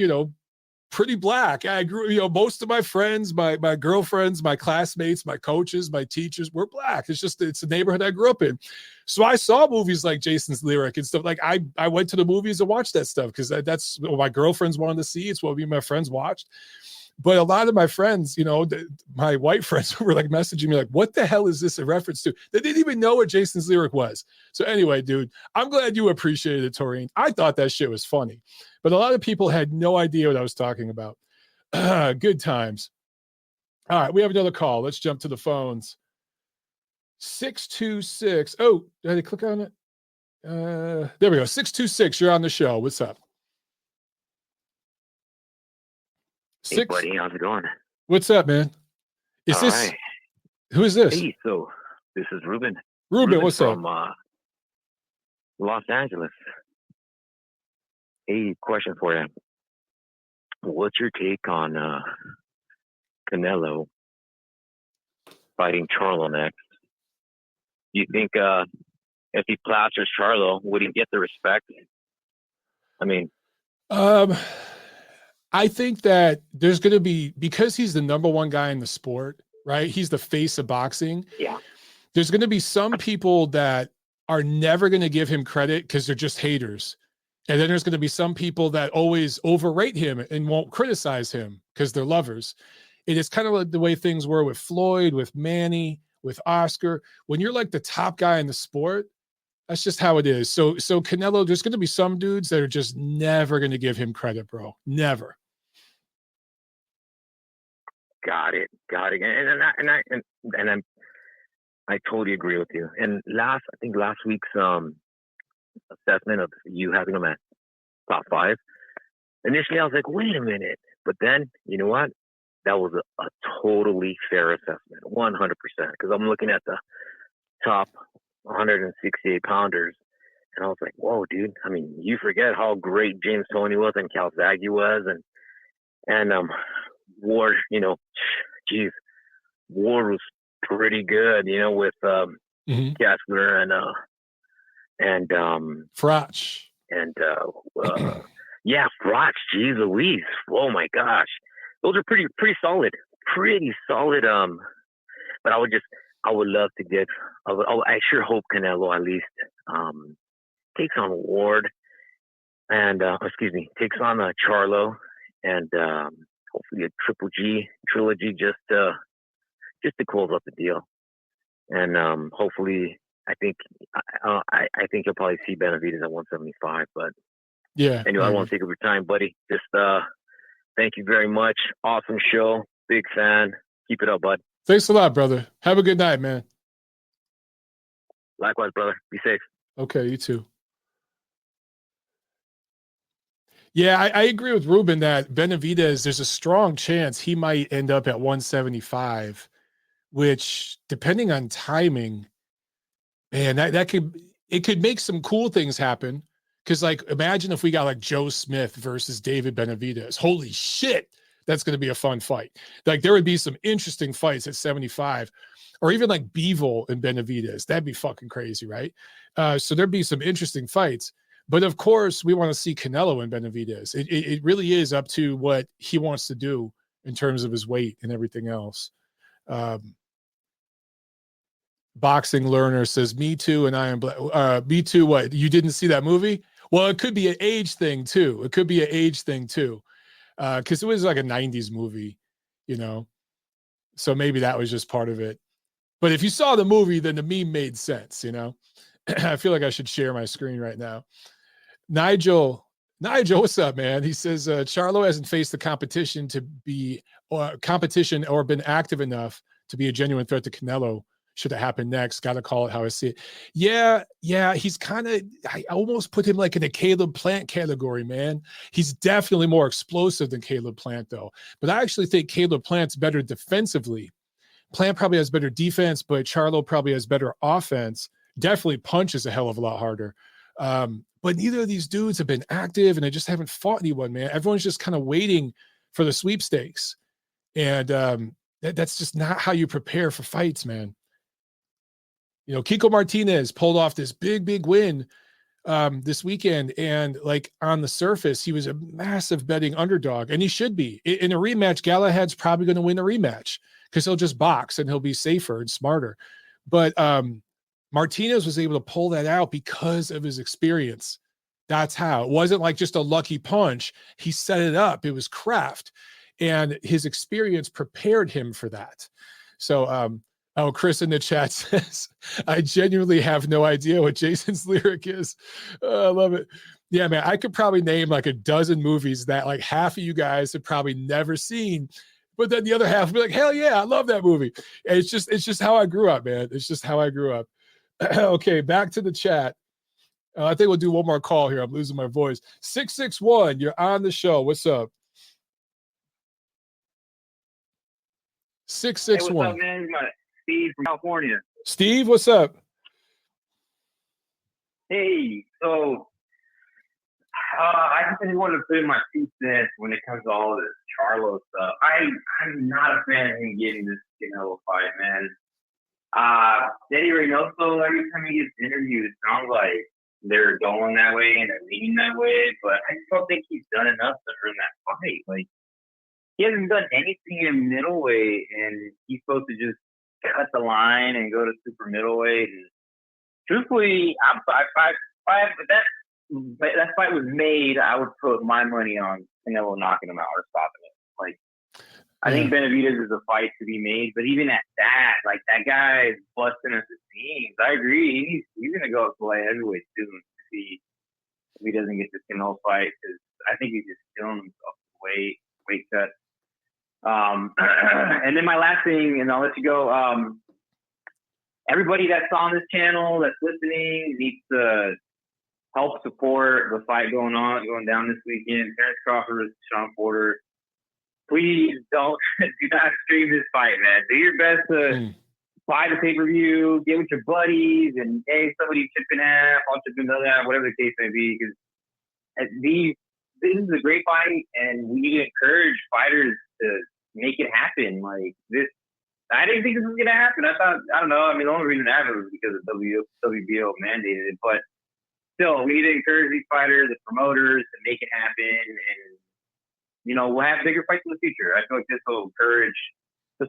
pretty Black. I grew, most of my friends, my girlfriends, my classmates, my coaches, my teachers were Black. It's a neighborhood I grew up in. So I saw movies like Jason's Lyric and stuff. Like I went to the movies and watched that stuff because that's what my girlfriends wanted to see. It's what me and my friends watched. But a lot of my friends, my white friends were like messaging me like, what the hell is this a reference to? They didn't even know what Jason's Lyric was. So anyway, dude, I'm glad you appreciated it, Taurine. I thought that shit was funny. But a lot of people had no idea what I was talking about. Good times. All right, we have another call. Let's jump to the phones. 626. Oh, did I click on it? There we go. 626. You're on the show. What's up? Hey, buddy, how's it going? What's up, man? Is All this right. who is this? Hey, so this is Ruben. Ruben, what's up? From Los Angeles. Hey, question for you. What's your take on Canelo fighting Charlo next? Do you think if he plasters Charlo, would he get the respect? I mean, I think that there's going to be, because he's the number one guy in the sport, right? He's the face of boxing. Yeah. There's going to be some people that are never going to give him credit because they're just haters. And then there's going to be some people that always overrate him and won't criticize him because they're lovers. It is kind of like the way things were with Floyd, with Manny, with Oscar. When you're like the top guy in the sport, that's just how it is. So Canelo, there's going to be some dudes that are just never going to give him credit, bro. Never. Got it. And I totally agree with you. And I think last week's assessment of you having him at top 5. Initially, I was like, wait a minute. But then, you know what? That was a totally fair assessment, 100%. Because I'm looking at the top 168 pounders, and I was like, whoa, dude. I mean, you forget how great James Toney was and Calzaghe was, and Ward, you know, geez, Ward was pretty good, you know, with Kessler and Frotch. And yeah, Frotch, geez Louise. Oh my gosh. Those are pretty solid. But I would love to get, I sure hope Canelo at least takes on Ward and takes on Charlo, and hopefully a Triple G trilogy just to close up the deal. And hopefully, I think you'll probably see Benavidez at 175. But yeah, anyway, I won't take up your time, buddy. Just thank you very much. Awesome show. Big fan. Keep it up, bud. Thanks a lot, brother. Have a good night, man. Likewise, brother. Be safe. Okay, you too. Yeah, I agree with Ruben that Benavidez, there's a strong chance he might end up at 175, which, depending on timing, man, that could make some cool things happen. Because, like, imagine if we got like Joe Smith versus David Benavidez. Holy shit, that's going to be a fun fight. Like, there would be some interesting fights at 75, or even like Bivol and Benavidez. That'd be fucking crazy, right? So there'd be some interesting fights. But of course, we want to see Canelo and Benavidez. It really is up to what he wants to do in terms of his weight and everything else. Boxing Learner says, me too, and I am black. Me too, what? You didn't see that movie? Well, it could be an age thing too. Because it was like a 90s movie, you know? So maybe that was just part of it. But if you saw the movie, then the meme made sense, you know? I feel like I should share my screen right now. Nigel, what's up, man? He says, Charlo hasn't faced the competition or been active enough to be a genuine threat to Canelo. Should have happened next. Got to call it how I see it. Yeah. He's kind of, I almost put him like in a Caleb Plant category, man. He's definitely more explosive than Caleb Plant, though. But I actually think Caleb Plant's better defensively. Plant probably has better defense, but Charlo probably has better offense. Definitely punches a hell of a lot harder. But neither of these dudes have been active, and they just haven't fought anyone, man. Everyone's just kind of waiting for the sweepstakes. And that's just not how you prepare for fights, man. You know, Kiko Martinez pulled off this big win this weekend. And like on the surface, he was a massive betting underdog, and he should be. In a rematch, Galahad's probably going to win a rematch because he'll just box and he'll be safer and smarter. But Martinez was able to pull that out because of his experience. That's how. It wasn't like just a lucky punch. He set it up. It was craft. And his experience prepared him for that. So, Chris in the chat says, I genuinely have no idea what Jason's lyric is. I love it. Yeah, man, I could probably name like a dozen movies that like half of you guys have probably never seen. But then the other half will be like, hell yeah, I love that movie. And it's just how I grew up, man. It's just how I grew up. Okay, back to the chat. I think we'll do one more call here. I'm losing my voice. 661, you're on the show. What's up? 661. Hey, what's up, man? Steve from California. Steve, what's up? Hey, so I just wanted to put in my 2 cents when it comes to all this Charlo stuff. I'm not a fan of him getting this Canelo fight, man. Eddie Reynoso, every time he gets interviewed, it sounds like they're going that way and they're leaning that way, but I just don't think he's done enough to earn that fight. Like, he hasn't done anything in middleweight, and he's supposed to just cut the line and go to super middleweight. And truthfully, if that fight was made, I would put my money on Canelo knocking him out or stopping it. Like, I think Benavidez is a fight to be made, but even at that, like, that guy is busting us the seams. I agree. He's going to go up to light heavyweight soon to see if he doesn't get this Canelo fight, because I think he's just killing himself with weight cut. And then my last thing, and I'll let you go. Everybody that's on this channel that's listening needs to help support the fight going down this weekend. Terence Crawford versus Shawn. Please do not stream this fight, man. Do your best to buy the pay-per-view, get with your buddies, and hey, somebody chip in half, I'll chip in another half, whatever the case may be. Because this is a great fight, and we need to encourage fighters to make it happen. Like this, I didn't think this was gonna happen. I don't know. I mean, the only reason it happened was because of WBO mandated it, but still, we need to encourage these fighters, the promoters, to make it happen, and we'll have bigger fights in the future. I feel like this will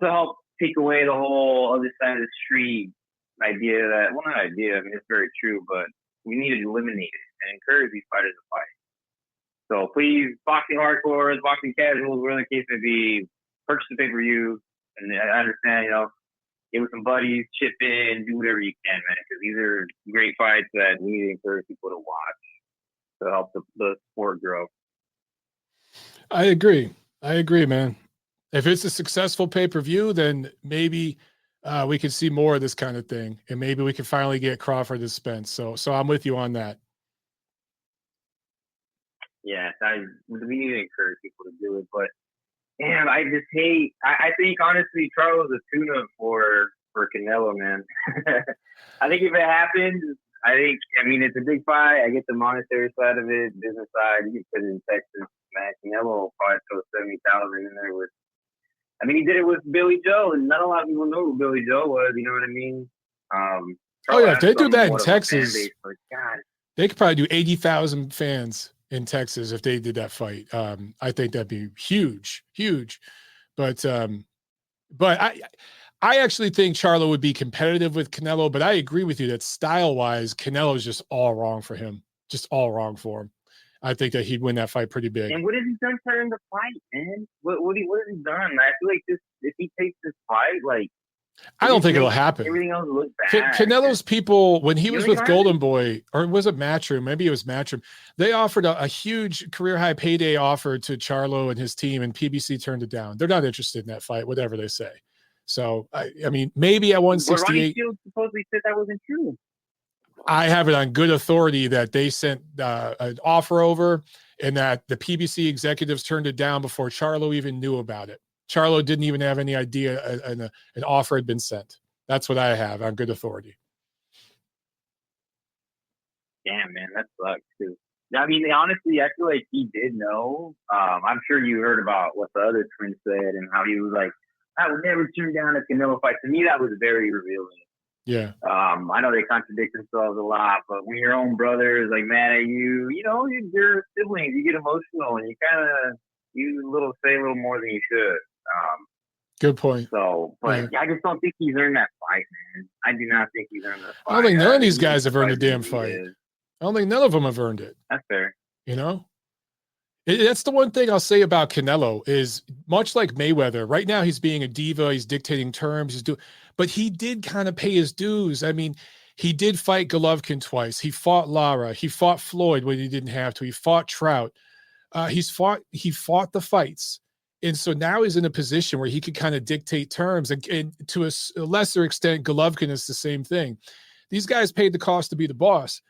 help take away the whole other side of the street idea not idea. I mean, it's very true, but we need to eliminate it and encourage these fighters to fight. So please, boxing hardcores, boxing casuals, whatever the case may be, purchase the pay-per-view. And I understand, get with some buddies, chip in, do whatever you can, man, because these are great fights that we need to encourage people to watch to help the sport grow. I agree, man. If it's a successful pay-per-view, then maybe we can see more of this kind of thing, and maybe we can finally get Crawford to Spence. So I'm with you on that. Yeah, we need to encourage people to do it, but damn, I just hate. I think honestly, Charlo's a tune-up for Canelo, man. I think if it happens, it's a big fight. I get the monetary side of it, business side. You can put it in Texas, man. Canelo will probably throw 70,000 in there with. I mean, he did it with Billy Joe, and not a lot of people know who Billy Joe was. You know what I mean? If they do that in Texas, base, God, they could probably do 80,000 fans in Texas if they did that fight. I think that'd be huge. But I actually think Charlo would be competitive with Canelo, but I agree with you that style-wise, Canelo is just all wrong for him. Just all wrong for him. I think that he'd win that fight pretty big. And what has he done to earn the fight, man? What has he done? I feel like if he takes this fight, like, I don't think it'll happen. Everything else looks bad. Canelo's people, when he was with Golden Boy, or was it Matchroom? Maybe it was Matchroom. They offered a huge career-high payday offer to Charlo and his team, and PBC turned it down. They're not interested in that fight, whatever they say. So, I mean, maybe at 168. But Ronnie Shields supposedly said that wasn't true. I have it on good authority that they sent an offer over, and that the PBC executives turned it down before Charlo even knew about it. Charlo didn't even have any idea an offer had been sent. That's what I have on good authority. Damn, man, that sucks. I mean, honestly, I feel like he did know. I'm sure you heard about what the other twin said and how he was like, I would never turn down a Canelo fight. To me, that was very revealing. Yeah. I know they contradict themselves a lot, but when your own brother is like mad at you, you're siblings. You get emotional and you say a little more than you should. Good point. So, but I just don't think he's earned that fight, man. I do not think he's earned that fight. I don't think none of these guys have earned a damn fight. I don't think none of them have earned it. That's fair. That's the one thing I'll say about Canelo is much like Mayweather. Right now, he's being a diva. He's dictating terms. But he did kind of pay his dues. I mean, he did fight Golovkin twice. He fought Lara. He fought Floyd when he didn't have to. He fought Trout. He fought the fights. And so now he's in a position where he could kind of dictate terms. And to a lesser extent, Golovkin is the same thing. These guys paid the cost to be the boss.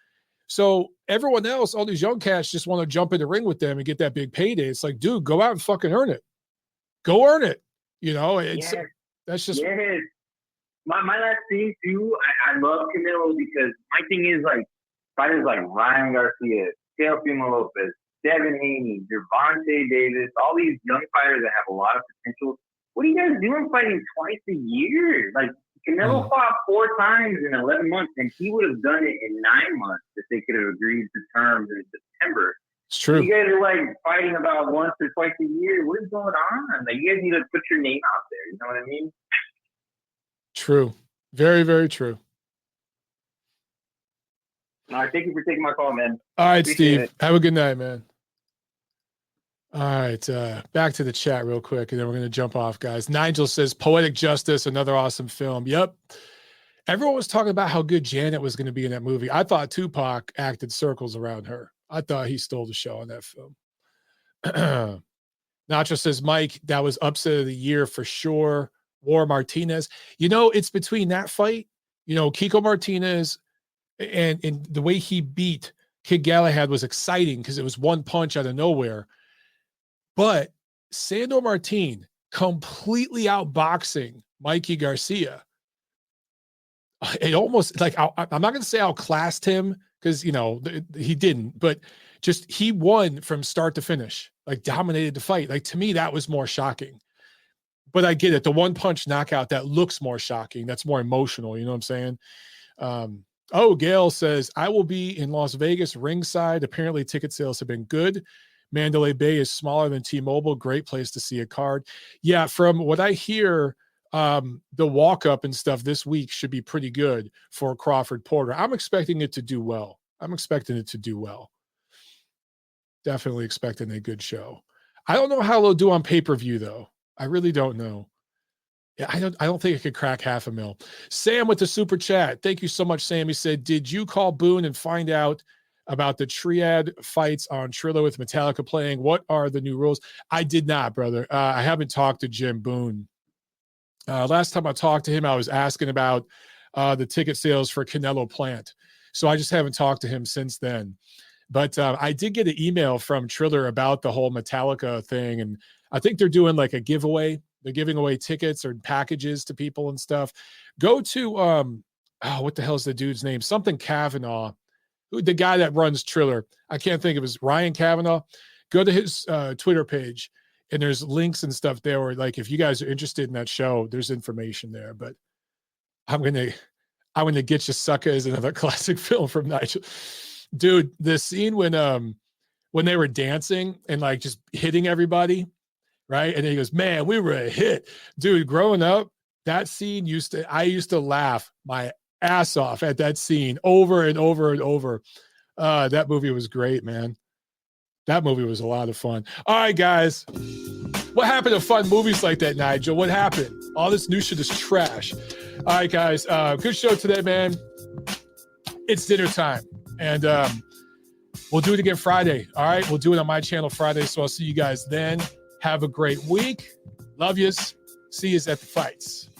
So everyone else, all these young cats just want to jump in the ring with them and get that big payday. It's like, dude, go out and fucking earn it. Go earn it. You know, that's just. Yes. My last thing too, I love Canelo because my thing is like fighters like Ryan Garcia, Teofimo Lopez, Devin Haney, Gervonta Davis, all these young fighters that have a lot of potential. What are you guys doing fighting twice a year? Like Canelo fought 4 times in 11 months, and he would have done it in 9 months if they could have agreed to terms in September. It's true. You guys are like fighting about once or twice a year. What is going on? Like you guys need to put your name out there. You know what I mean? True. Very, very true. All right. Thank you for taking my call, man. All right, Appreciate Steve. it. Have a good night, man. All right. Back to the chat real quick, and then we're going to jump off, guys. Nigel says, Poetic Justice, another awesome film. Yep. Everyone was talking about how good Janet was going to be in that movie. I thought Tupac acted circles around her. I thought he stole the show on that film. Nacho says, Mike, that was upset of the year for sure. War Martinez. You know, it's between that fight, you know, Kiko Martinez and the way he beat Kid Galahad was exciting because it was one punch out of nowhere. But Sandor Martin completely outboxing Mikey Garcia. It almost like, I'm not going to say outclassed him because, you know, he didn't, but just he won from start to finish, like dominated the fight. Like to me, that was more shocking. But I get it. The one punch knockout that looks more shocking. That's more emotional. You know what I'm saying? Gail says, I will be in Las Vegas ringside. Apparently ticket sales have been good. Mandalay Bay is smaller than T-Mobile. Great place to see a card. Yeah. From what I hear, the walk up and stuff this week should be pretty good for Crawford Porter. I'm expecting it to do well. Definitely expecting a good show. I don't know how they'll do on pay-per-view though. I really don't know. Yeah, I don't think it could crack $500,000. Sam with the super chat. Thank you so much, Sam. He said, did you call Boone and find out about the triad fights on Triller with Metallica playing? What are the new rules? I did not, brother. I haven't talked to Jim Boone. Last time I talked to him, I was asking about the ticket sales for Canelo Plant. So I just haven't talked to him since then. But I did get an email from Triller about the whole Metallica thing. And I think they're doing like a giveaway. They're giving away tickets or packages to people and stuff. Go to, what the hell's the dude's name? Something Kavanaugh, the guy that runs Triller. I can't think of his, Ryan Kavanaugh. Go to his Twitter page and there's links and stuff there where like, if you guys are interested in that show, there's information there. But I'm going to Get You Sucker is another classic film from Nigel. Dude, the scene when they were dancing and like just hitting everybody, right? And then he goes, man, we were a hit. Dude, growing up, that scene I used to laugh my ass off at that scene over and over and over. That movie was great, man. That movie was a lot of fun. All right, guys. What happened to fun movies like that, Nigel? What happened? All this new shit is trash. All right, guys. Good show today, man. It's dinner time. And we'll do it again Friday. All right. We'll do it on my channel Friday. So I'll see you guys then. Have a great week. Love yous. See yous at the fights.